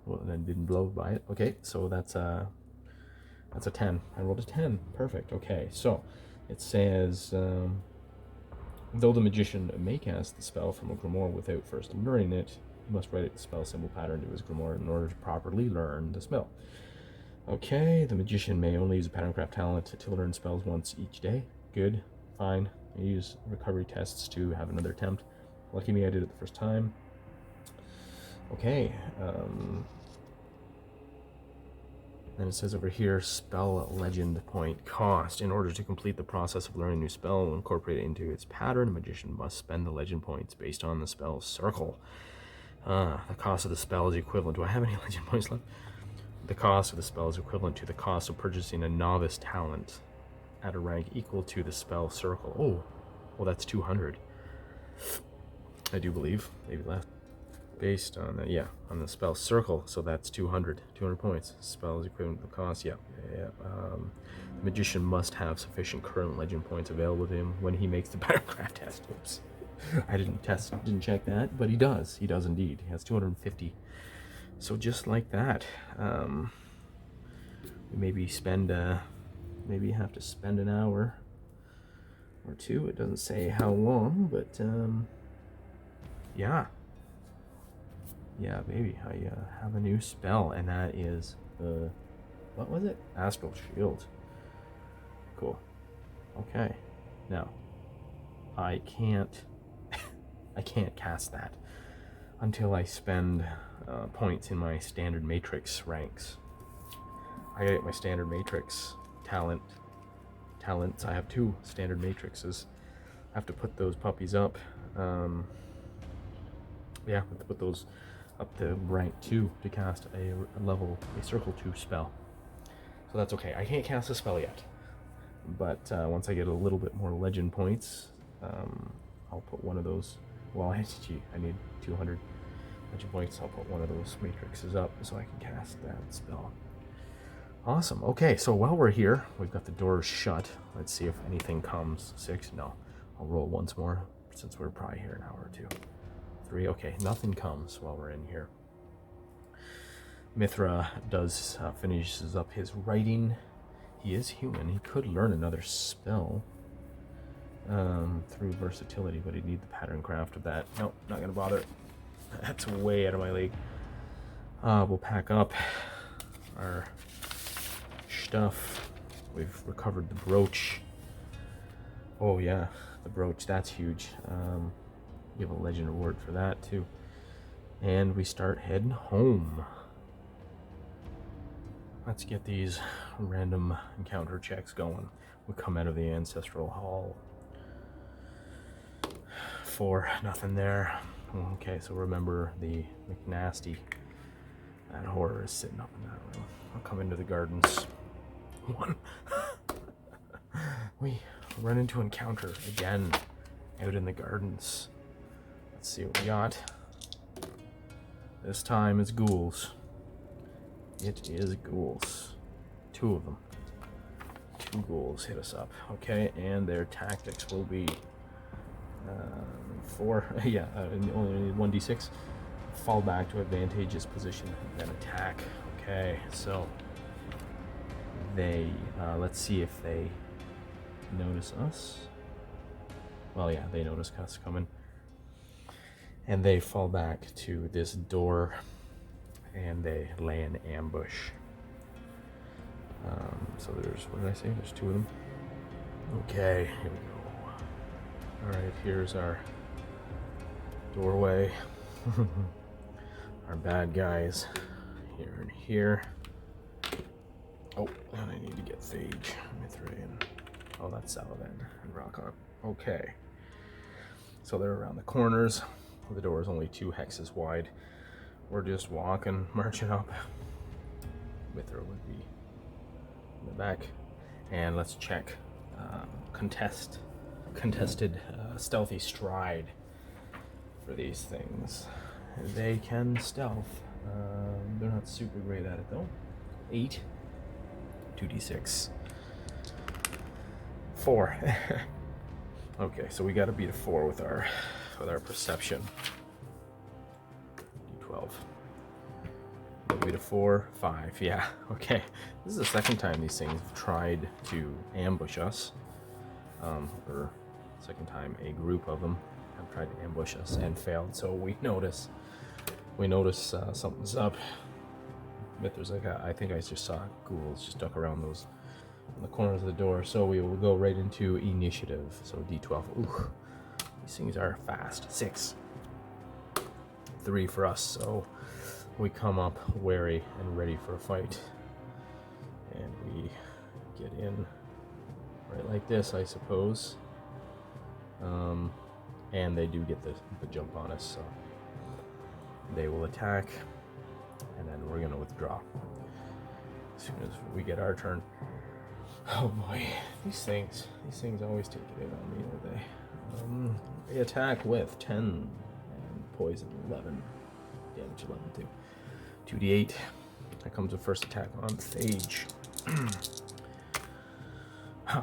Well, then didn't blow by it. Okay, so that's a 10. I rolled a 10. Perfect. Okay, so it says, though the magician may cast the spell from a grimoire without first learning it, he must write the spell symbol pattern to his grimoire in order to properly learn the spell. Okay, the magician may only use a Pattern Craft talent to learn spells once each day. Good. Fine. I use recovery tests to have another attempt. Lucky me, I did it the first time. Okay. Then it says over here, spell legend point cost. In order to complete the process of learning a new spell and incorporate it into its pattern, a magician must spend the legend points based on the spell's circle. The cost of the spell is equivalent. Do I have any legend points left? The cost of the spell is equivalent to the cost of purchasing a novice talent at a rank equal to the spell circle. Oh, well, that's 200. I do believe, maybe left, based on that, yeah, on the spell circle, so that's 200 points. Spell is equivalent to the cost, yeah. The magician must have sufficient current legend points available to him when he makes the Pattern Craft test. Oops, I didn't check that, but he does indeed. He has 250. So just like that, we maybe have to spend an hour or two. It doesn't say how long, but yeah, baby, I have a new spell, and that is the, what was it? Astral Shield. Cool. Okay, now I can't cast that until I spend points in my standard matrix ranks. I gotta get my standard matrix talents. I have 2 standard matrices. I have to put those puppies up. Yeah, I have to put those up to rank 2 to cast a circle 2 spell. So that's okay. I can't cast a spell yet, but once I get a little bit more legend points, I'll put one of those. Well, I need 200 legend points. I'll put one of those matrices up so I can cast that spell. Awesome. Okay, so while we're here, we've got the doors shut. Let's see if anything comes. 6? No. I'll roll once more since we're probably here an hour or 2. 3? Okay, nothing comes while we're in here. Mithra finishes up his writing. He is human. He could learn another spell through versatility, but he'd need the Pattern Craft of that. Nope, not gonna bother. That's way out of my league. We'll pack up our stuff. We've recovered the brooch Oh yeah, the brooch, that's huge. Give a legend award for that too. And we start heading home. Let's get these random encounter checks going. We come out of the Ancestral Hall. 4, nothing there. Okay, so remember the McNasty. That horror is sitting up in that room. I'll come into the gardens. 1. We run into encounter again out in the gardens. Let's see what we got. This time it's ghouls. It is ghouls. 2 of them. 2 ghouls hit us up. Okay, and their tactics will be 4. Yeah, only need 1d6. Fall back to advantageous position, then attack. Okay, so they let's see if they notice us. Well, yeah, they notice us coming, and they fall back to this door, and they lay an ambush. So there's, what did I say? There's 2 of them. Okay, here we go. All right, here's our doorway. Our bad guys here and here. Oh, and I need to get Phage, Mithraean. Oh, that's Salavan and Rockon. Okay. So they're around the corners. The door is only 2 hexes wide. We're just walking, marching up. Mithra would be in the back. And let's check contested stealthy stride for these things. They can stealth. They're not super great at it though. 8. 2d6. 4. Okay, so we got to beat a 4 with our perception. D12. Beat a 4, 5. Yeah. Okay. This is the second time these things have tried to ambush us. Or second time a group of them have tried to ambush us and failed. So we notice something's up. But there's like I think I just saw ghouls just duck around those in the corners of the door. So we will go right into initiative. So D12. Ooh, these things are fast. 6. 3 for us. So we come up wary and ready for a fight, and we get in right like this, I suppose. And they do get the jump on us, so they will attack, and then we're gonna withdraw as soon as we get our turn. Oh boy, these things always take it in on me, don't they? They attack with 10 and poison 11, damage 11 too. 2d8. That comes with first attack on Phage.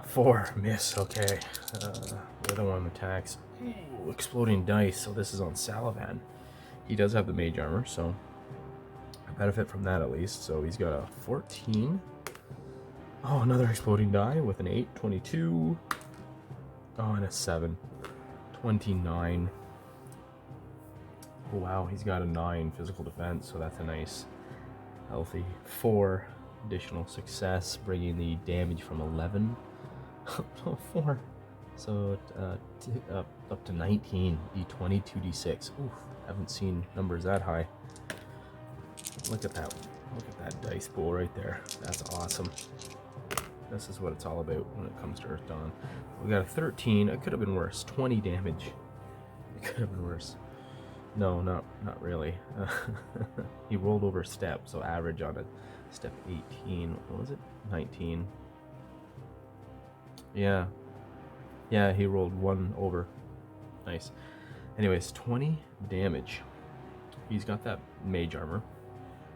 4, miss. Okay. The other one attacks. Ooh, exploding dice. So this is on Salavan. He does have the mage armor, so I benefit from that at least. So he's got a 14. Oh, another exploding die with an 8, 22. Oh, and a 7, 29. Oh, wow, he's got a 9 physical defense, so that's a nice, healthy 4 additional success, bringing the damage from 11 to 4. So up to 19, D20, 2d6. Oof, haven't seen numbers that high. Look at that. Look at that dice pool right there. That's awesome. This is what it's all about when it comes to Earthdawn. We got a 13. It could have been worse. 20 damage. It could have been worse. No, not really. He rolled over step, so average on it. Step 18. What was it? 19. Yeah. Yeah, he rolled 1 over. Nice. Anyways, 20 damage. He's got that mage armor.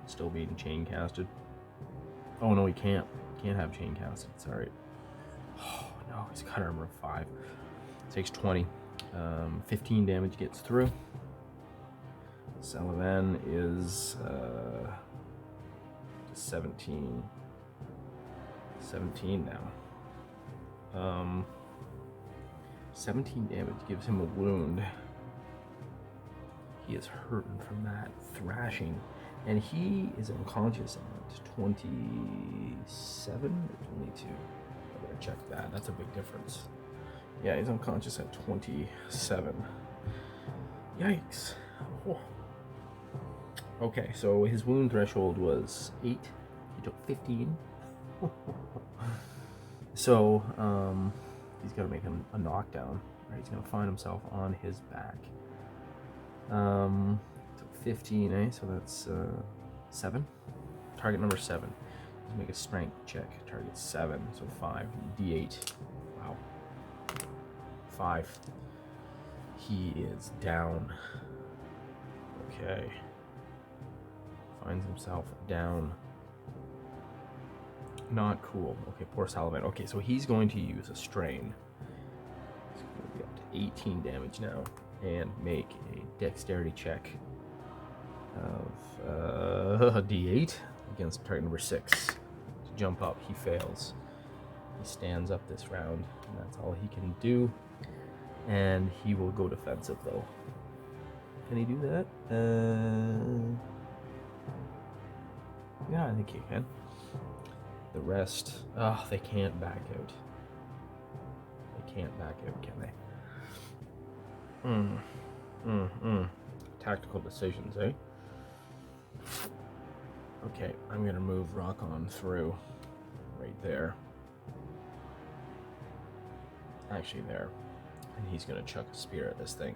Still being chain casted. Oh no, he can't. Can't have chain casted. It's alright. Oh no, he's got armor of 5. Takes 20. 15 damage gets through. Salavan is 17. 17 now. 17 damage gives him a wound. He is hurting from that thrashing. And he is unconscious at 27 or 22. I better check that. That's a big difference. Yeah, he's unconscious at 27. Yikes. Oh. Okay, so his wound threshold was 8. He took 15. So, he's got to make a knockdown. Right? He's going to find himself on his back. Took 15, eh? So that's 7. Target number 7. Let's make a strength check. Target 7, so 5. D8. Wow. 5. He is down. Okay. Finds himself down. Not cool. Okay, poor Salvin. Okay, so he's going to use a strain. He's going to be up to 18 damage now. And make a dexterity check of a D8 against target number 6. To jump up, he fails. He stands up this round, and that's all he can do. And he will go defensive, though. Can he do that? Yeah, I think he can. The rest, they can't back out. They can't back out, can they? Tactical decisions, eh? Okay, I'm gonna move Rockon through. Right there. Actually there. And he's gonna chuck a spear at this thing.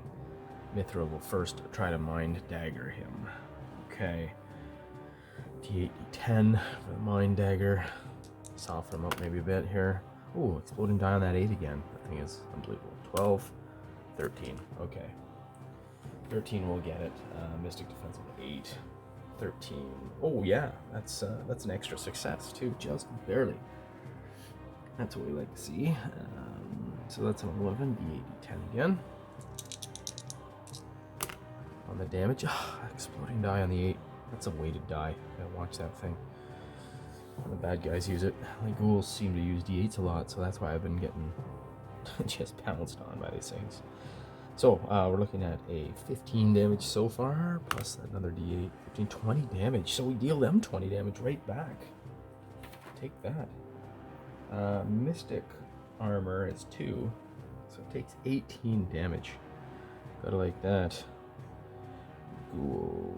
Mithra will first try to mind dagger him. Okay. D8, D10 for the mind dagger. Soften him up maybe a bit here. Ooh, exploding die on that 8 again. That thing is unbelievable. 12, 13. Okay. 13 will get it. Mystic defense of 8. 13. Oh yeah, that's an extra success too, just barely. That's what we like to see. So that's an 11. D8, D10 again. On the damage, exploding die on the 8. That's a weighted die. Gotta watch that thing. The bad guys use it. The ghouls seem to use D8s a lot, so that's why I've been getting just pounced on by these things. So we're looking at a 15 damage so far, plus another D8, 15, 20 damage. So we deal them 20 damage right back. Take that. Mystic armor is 2, so it takes 18 damage. Gotta like that. Ghoul.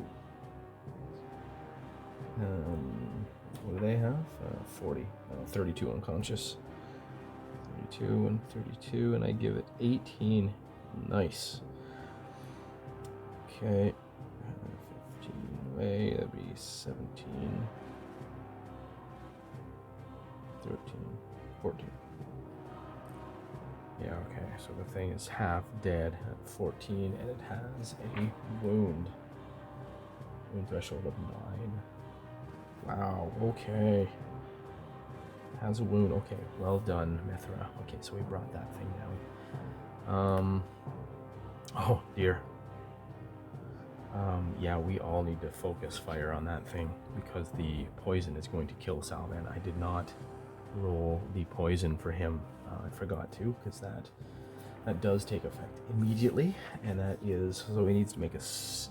What do they have? 40. 32 unconscious. 32 and 32, and I give it 18. Nice. Okay. 15 away, that'd be 17. 13. 14. Yeah, okay, so the thing is half dead at 14, and it has a wound. Wound threshold of 9. Wow, okay. Has a wound. Okay, well done, Mithra. Okay, so we brought that thing down. Oh, dear. Yeah, we all need to focus fire on that thing because the poison is going to kill Salvan. I did not roll the poison for him. I forgot to, because that does take effect immediately, and that is, so he needs to make a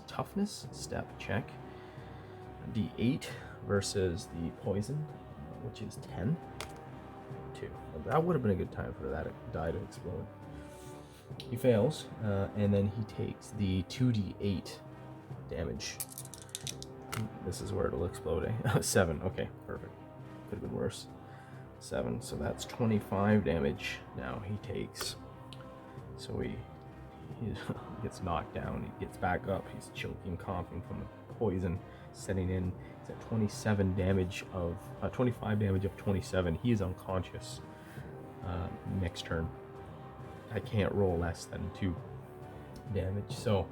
toughness step check. D8 versus the poison, which is 10. 2. That would have been a good time for that die to explode. He fails, and then he takes the 2d8 damage. This is where it'll explode, eh? 7. Okay, perfect. Could have been worse. 7. So that's 25 damage now he takes. So he gets knocked down. He gets back up. He's choking, coughing from the poison setting in. He's at 27 damage of 25 damage of 27. He is unconscious. Next turn, I can't roll less than 2 damage, so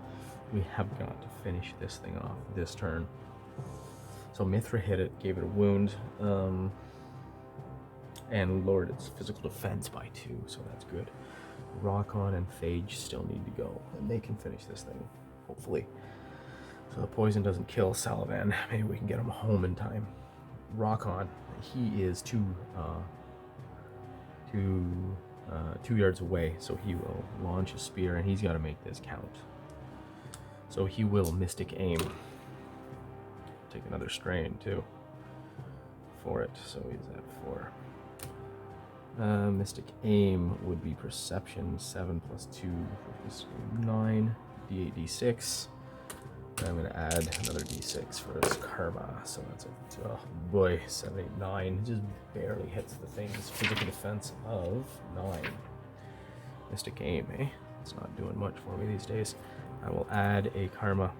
we have got to finish this thing off this turn. So Mithra hit it, gave it a wound, and lowered its physical defense by 2, so that's good. Rockon and Phage still need to go, and they can finish this thing, hopefully. So the poison doesn't kill Salavan. Maybe we can get him home in time. Rockon, he is 2 yards away, so he will launch a spear, and he's got to make this count. So he will Mystic Aim. Take another strain, too, for it, so he's at 4. Mystic Aim would be Perception, 7 plus 2, which is 9, d8, d6. And I'm going to add another d6 for his Karma, so that's a, oh boy, 7, 8, 9. It just barely hits the thing's physical defense of 9. Mystic Aim, eh? It's not doing much for me these days. I will add a Karma,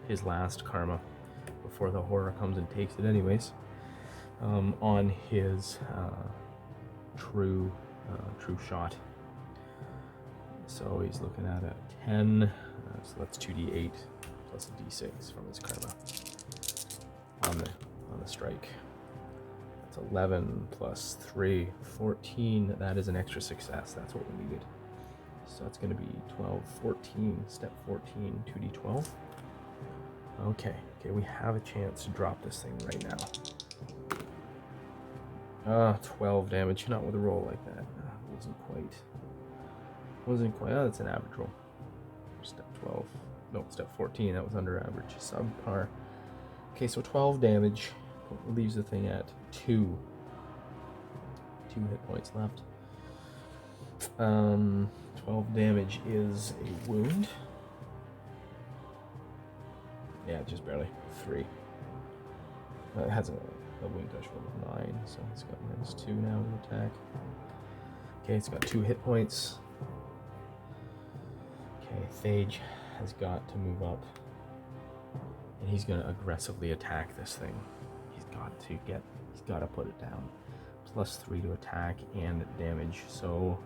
his last Karma, before the horror comes and takes it anyways, on his true shot. So he's looking at a 10, so that's 2d8 plus a d6 from his Karma on the strike. That's 11 plus 3, 14. That is an extra success. That's what we needed. So that's going to be 12, 14, step 14, 2d12. Okay, we have a chance to drop this thing right now. 12 damage, not with a roll like that. Wasn't quite, oh, that's an average roll. Step 12, no, step 14, that was under average, subpar. Okay, so 12 damage, leaves the thing at 2 hit points left. 12 damage is a wound. Yeah, just barely. 3. It has a wound threshold of 9, so it's got -2 now to attack. Okay, it's got 2 hit points. Okay, Thage has got to move up, and he's going to aggressively attack this thing. He's got to put it down. +3 to attack and damage. So,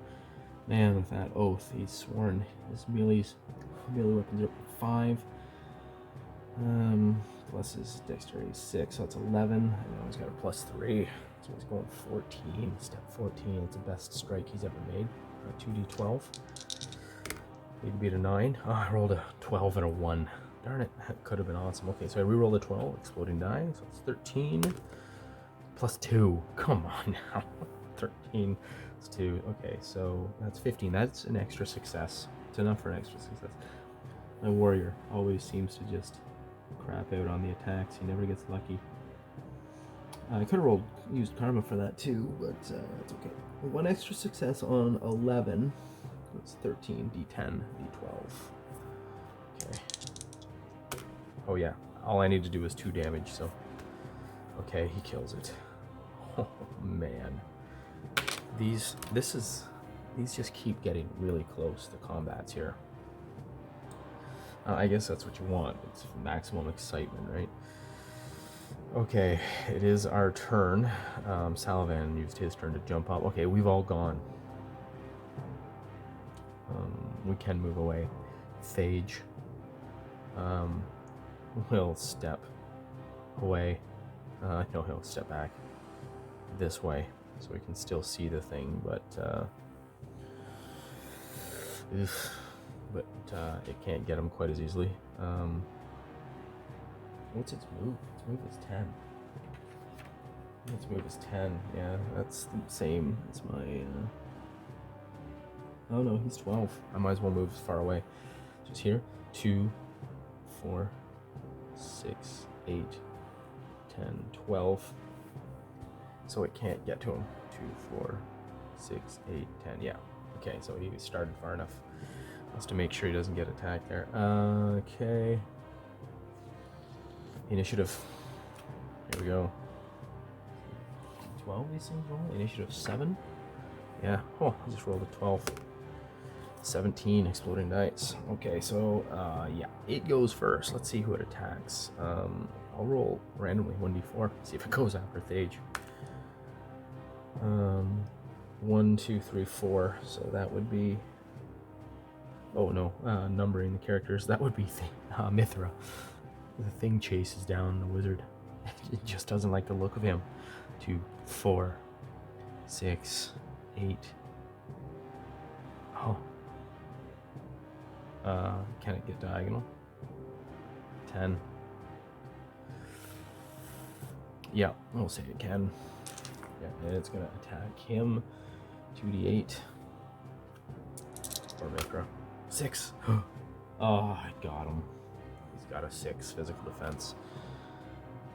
man, with that oath, he's sworn his melee weapons are up to 5. Plus his dexterity is 6, so that's 11. And now he's got a +3, so he's going 14. Step 14, it's the best strike he's ever made. 2d12. Need to beat a 9. Oh, I rolled a 12 and a 1. Darn it, that could have been awesome. Okay, so I rerolled a 12, exploding die, so it's 13. +2. Come on now. 13 is 2. Okay, so that's 15. That's an extra success. It's enough for an extra success. My warrior always seems to just crap out on the attacks. He never gets lucky. I could have used Karma for that too, but it's okay. 1 extra success on 11. That's 13, d10, d12. Okay. Oh yeah, all I need to do is 2 damage, so... Okay, he kills it. Oh man. These just keep getting really close, the combats here. I guess that's what you want. It's maximum excitement, right? Okay, it is our turn. Salavan used his turn to jump up. Okay, we've all gone. We can move away. Thage will step away. No, he'll step back this way, so we can still see the thing, but it can't get him quite as easily. What's its move? Its move is 10. Its move is 10. Yeah, that's the same as my... Oh no, he's 12. I might as well move far away. Just here. 2, 4, 6, 8, 10, 12. So it can't get to him. 2, 4, 6, 8, 10. Yeah. Okay, so he started far enough. Wants to make sure he doesn't get attacked there. Okay. Initiative. Here we go. 12 these things roll? Initiative 7? Yeah. Oh, I just rolled a 12. 17 exploding dice. Okay, so yeah, it goes first. Let's see who it attacks. I'll roll randomly 1d4, see if it goes after Thage. 1, 2, 3, 4. So that would be... Oh no, numbering the characters. That would be Mithra. The thing chases down the wizard. It just doesn't like the look of him. 2, 4, 6, 8. Oh. Can it get diagonal? 10. Yeah, we'll say it can. Yeah, and it's gonna attack him. 2d8. Or Mithra. 6. Oh, I got him. He's got a 6 physical defense.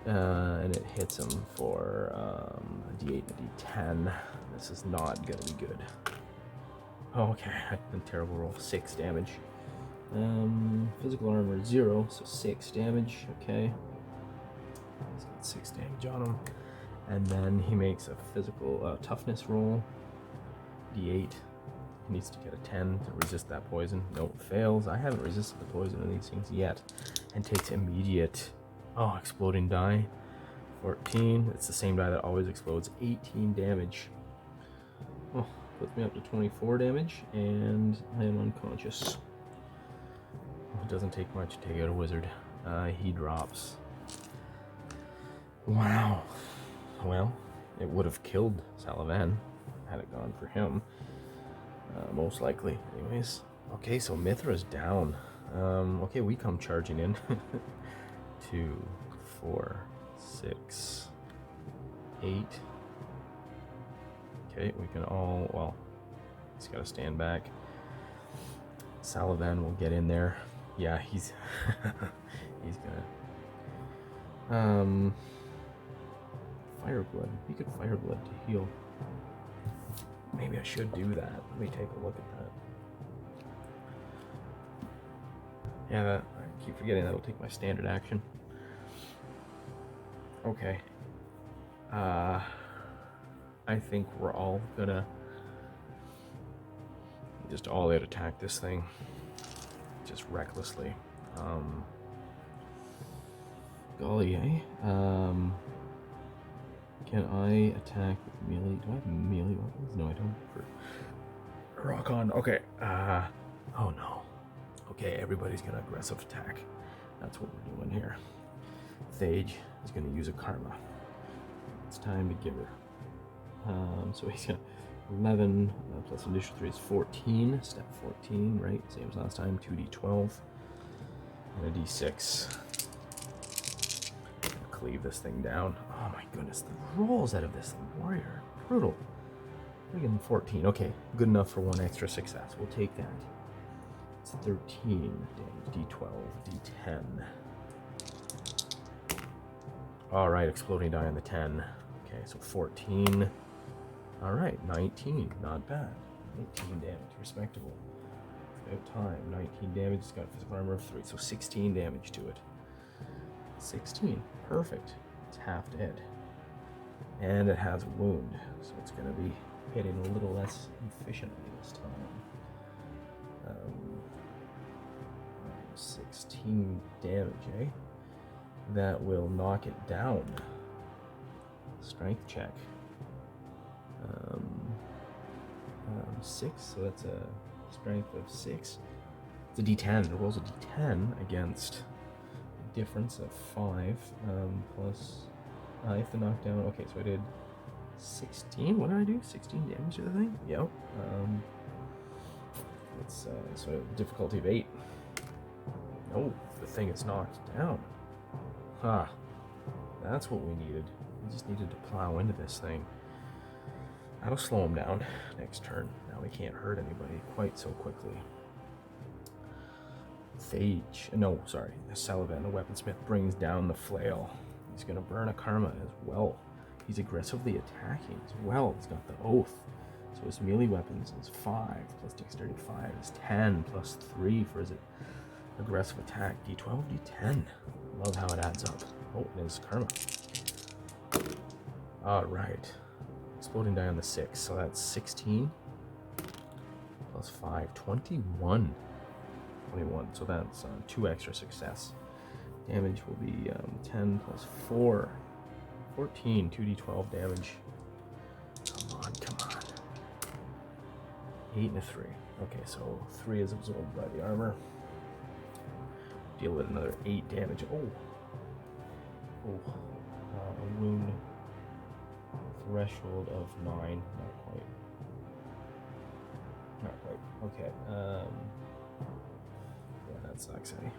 And it hits him for D8 and a D10. This is not gonna be good. Oh, okay, a terrible roll. 6 damage. Physical armor 0, so 6 damage. Okay. He's got 6 damage on him. And then he makes a physical toughness roll. D8. He needs to get a 10 to resist that poison. Nope, fails. I haven't resisted the poison in these things yet. And takes immediate, exploding die. 14. It's the same die that always explodes. 18 damage. Oh, puts me up to 24 damage, and I am unconscious. It doesn't take much to take out a wizard. He drops. Wow. Well, it would have killed Salavan had it gone for him. Most likely. Anyways. Okay, so Mithra's down. Okay, we come charging in. 2, 4, 6, 8. Okay, we can all, well, he's got to stand back. Salavan will get in there. Yeah, he's he's gonna Fireblood. He could Fireblood to heal. Maybe I should do that. Let me take a look at that. Yeah, I keep forgetting that'll take my standard action. Okay. I think we're all gonna just all out attack this thing. Just recklessly. Golly, eh? Can I attack with melee? Do I have melee weapons? No, I don't. For rock on. Okay. Oh no. Okay, everybody's gonna aggressive attack. That's what we're doing here. Thage is gonna use a karma. It's time to give her. So he's got 11 plus initial 3 is 14. Step 14, right? Same as last time. 2d12 and a d6. Cleave this thing down. Oh my goodness, the rolls out of this warrior, brutal. Friggin' 14. Okay, good enough for one extra success. We'll take that. It's 13 damage. D12, D10. All right, exploding die on the 10. Okay, so 14. All right, 19. Not bad. 19 damage, respectable. About time. 19 damage. It's got physical armor of 3, so 16 damage to it. 16. Perfect. It's half dead. And it has a wound, so it's going to be hitting a little less efficiently this time. 16 damage, eh? That will knock it down. Strength check. 6, so that's a strength of 6. It's a D10. It rolls a D10 against a difference of 5 plus. I have to knock down. Okay, so I did 16. What did I do? 16 damage to the thing? Yep. It's so difficulty of 8. Oh, the thing is knocked down. Ah, that's what we needed. We just needed to plow into this thing. That'll slow him down next turn. Now we can't hurt anybody quite so quickly. Salavan, the weaponsmith, brings down the flail. He's going to burn a karma as well. He's aggressively attacking as well. He's got the oath. So his melee weapons is 5 plus dexterity 5 is 10 plus 3 for his aggressive attack. D12, D10. Love how it adds up. Oh, and his karma. All right. Exploding die on the 6, so that's 16 plus 5, 21. 21, so that's 2 extra success. Damage will be 10 plus 4, 14, 2d12 damage. Come on. 8 and a 3. Okay, so 3 is absorbed by the armor. Deal with another 8 damage. A wound. Threshold of 9. Not quite. Okay. Yeah, that sucks, eh?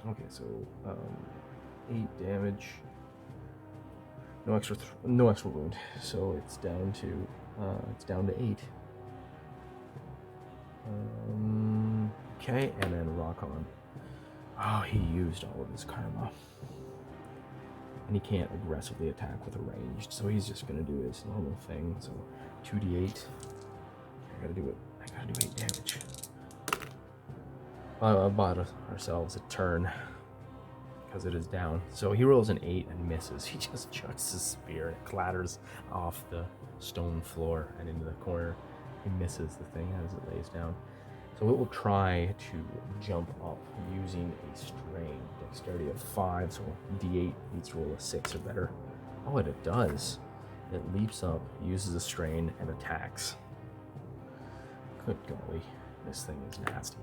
Okay, so 8 damage. No extra wound. So it's down to 8. Okay, and then rock on. Oh, he used all of his karma. And he can't aggressively attack with a ranged, so he's just gonna do his normal thing. So 2d8. I gotta do 8 damage. I bought ourselves a turn because it is down. So he rolls an 8 and misses. He just chucks his spear and it clatters off the stone floor and into the corner. He misses the thing as it lays down. So it will try to jump up using a strain. Dexterity of 5, so d8 needs to roll a 6 or better. Oh, and it does. It leaps up, uses a strain, and attacks. Good golly, this thing is nasty.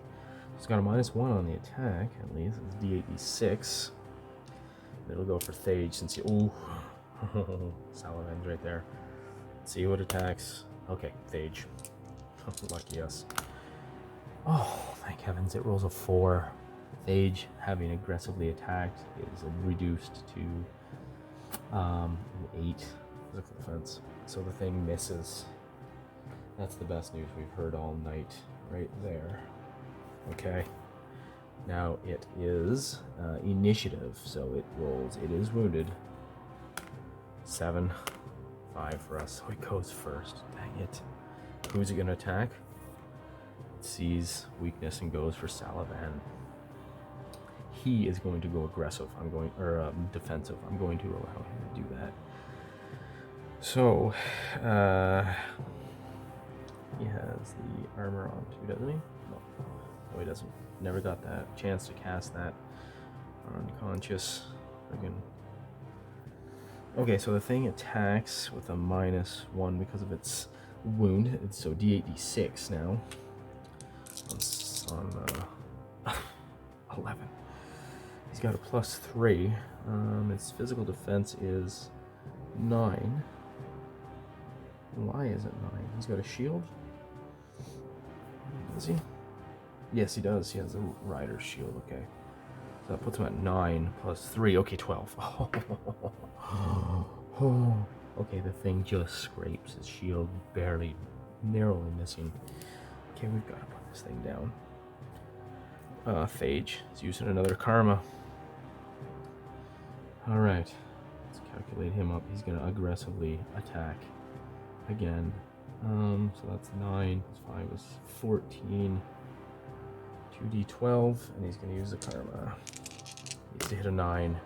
It's got a -1 on the attack, at least. It's d8, d6. It'll go for Thage since he... Ooh. Salavan's right there. Let's see what attacks. Okay, Thage. Lucky us. Oh, thank heavens, it rolls a 4. Thage, having aggressively attacked, is reduced to an 8 physical defense. So the thing misses. That's the best news we've heard all night, right there. Okay. Now it is initiative, so it rolls. It is wounded. 7, 5 for us, so it goes first. Dang it. Who's it going to attack? It sees weakness and goes for Salavan. He is going to go aggressive. Defensive. I'm going to allow him to do that. So, he has the armor on too, doesn't he? No, he doesn't. Never got that chance to cast that. Unconscious. Friggin'. Okay, so the thing attacks with a -1 because of its wound. It's so d8, d6 now. On 11. He's got a +3. His physical defense is 9. Why is it 9? He's got a shield? Does he? Yes, he does. He has a rider's shield. Okay. So that puts him at 9 +3. Okay, 12. Oh. Okay, the thing just scrapes his shield, barely, narrowly missing. Okay, we've got to put this thing down. Phage is using another karma. Alright. Let's calculate him up. He's going to aggressively attack again. So that's 9 + 5 is 14. 2d12, and he's going to use the karma. He needs to hit a 9.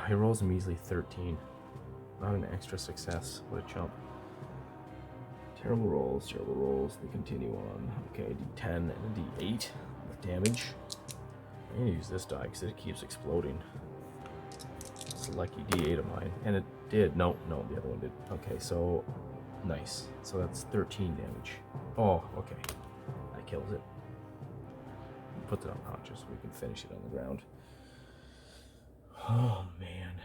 He rolls a measly 13. Not an extra success. What a chump. Terrible rolls, terrible rolls. They continue on. Okay, d10 and a d8 with damage. I'm going to use this die because it keeps exploding. It's a lucky d8 of mine. And it did. No, the other one did. Okay, so nice. So that's 13 damage. Oh, okay. That kills it. Puts it unconscious so we can finish it on the ground. Oh, man.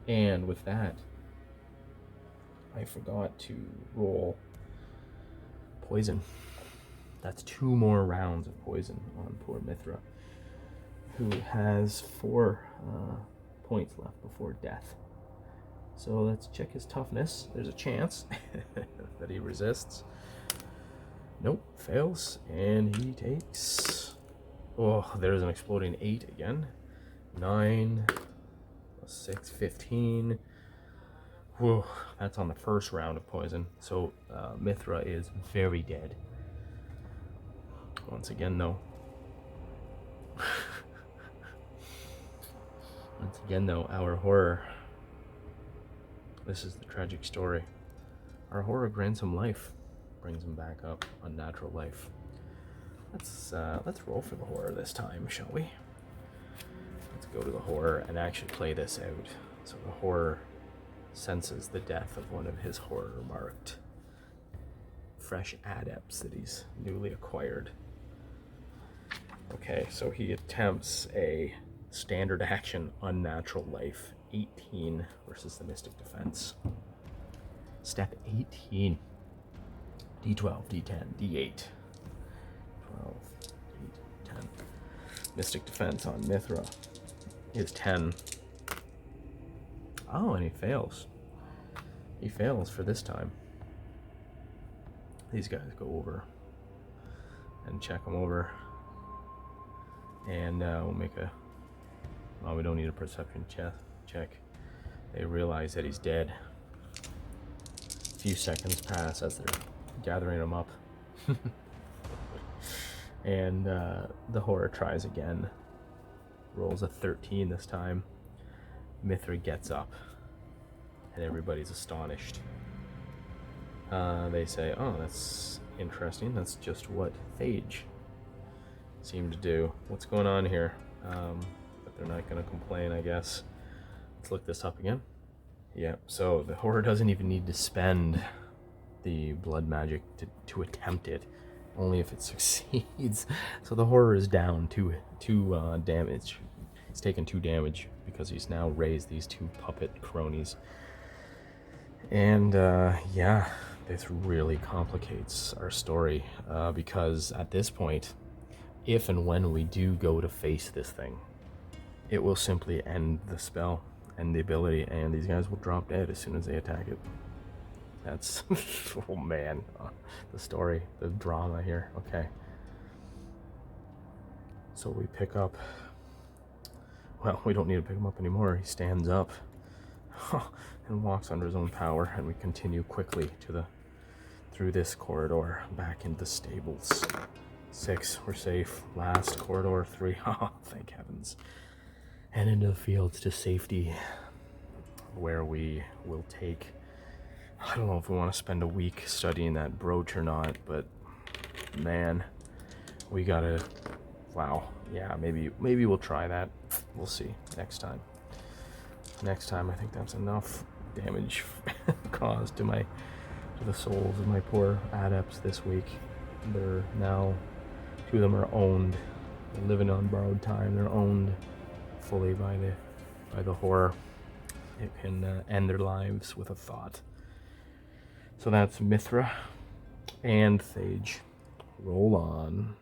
And with that, I forgot to roll poison. That's 2 more rounds of poison on poor Mithra, who has 4 points left before death. So let's check his toughness. There's a chance that he resists. Nope, fails, and he takes... Oh, there's an exploding 8 again. 9 + 6, 15. Whoa, that's on the first round of poison. So Mithra is very dead. Once again, though. Our horror. This is the tragic story. Our horror grants him life. Brings him back up, unnatural life. Let's roll for the horror this time, shall we? Let's go to the horror and actually play this out. So the horror senses the death of one of his horror-marked fresh adepts that he's newly acquired. Okay, so he attempts a standard action unnatural life. 18 versus the Mystic Defense. Step 18. D12, D10, D8. 12, 8, 10. Mystic Defense on Mithra is 10. Oh, and he fails. He fails for this time. These guys go over and check him over. And we'll make a... Well, we don't need a perception check. They realize that he's dead. A few seconds pass as they're gathering him up. And the horror tries again. Rolls a 13 this time. Mithra gets up. And everybody's astonished. They say, oh, that's interesting. That's just what Thage seemed to do. What's going on here? But they're not going to complain, I guess. Let's look this up again. Yeah, so the horror doesn't even need to spend the blood magic to attempt it, only if it succeeds. So the horror is down two damage. He's taken 2 damage because he's now raised these 2 puppet cronies. And yeah, this really complicates our story because at this point, if and when we do go to face this thing, it will simply end the spell and the ability, and these guys will drop dead as soon as they attack it. That's, oh man, the story, the drama here. Okay. So we pick up, well, we don't need to pick him up anymore. He stands up and walks under his own power, and we continue quickly through this corridor back into the stables. 6, we're safe. Last corridor, 3, oh, thank heavens. And into the fields to safety, where we will take, I don't know if we want to spend a week studying that brooch or not, but man, we gotta, wow, yeah, maybe we'll try that. We'll see next time. Next time, I think that's enough damage caused to the souls of my poor adepts this week. They're now, 2 of them are owned. They're living on borrowed time. They're owned fully by the horror. It can end their lives with a thought. So that's Mithra and Thage. Roll on.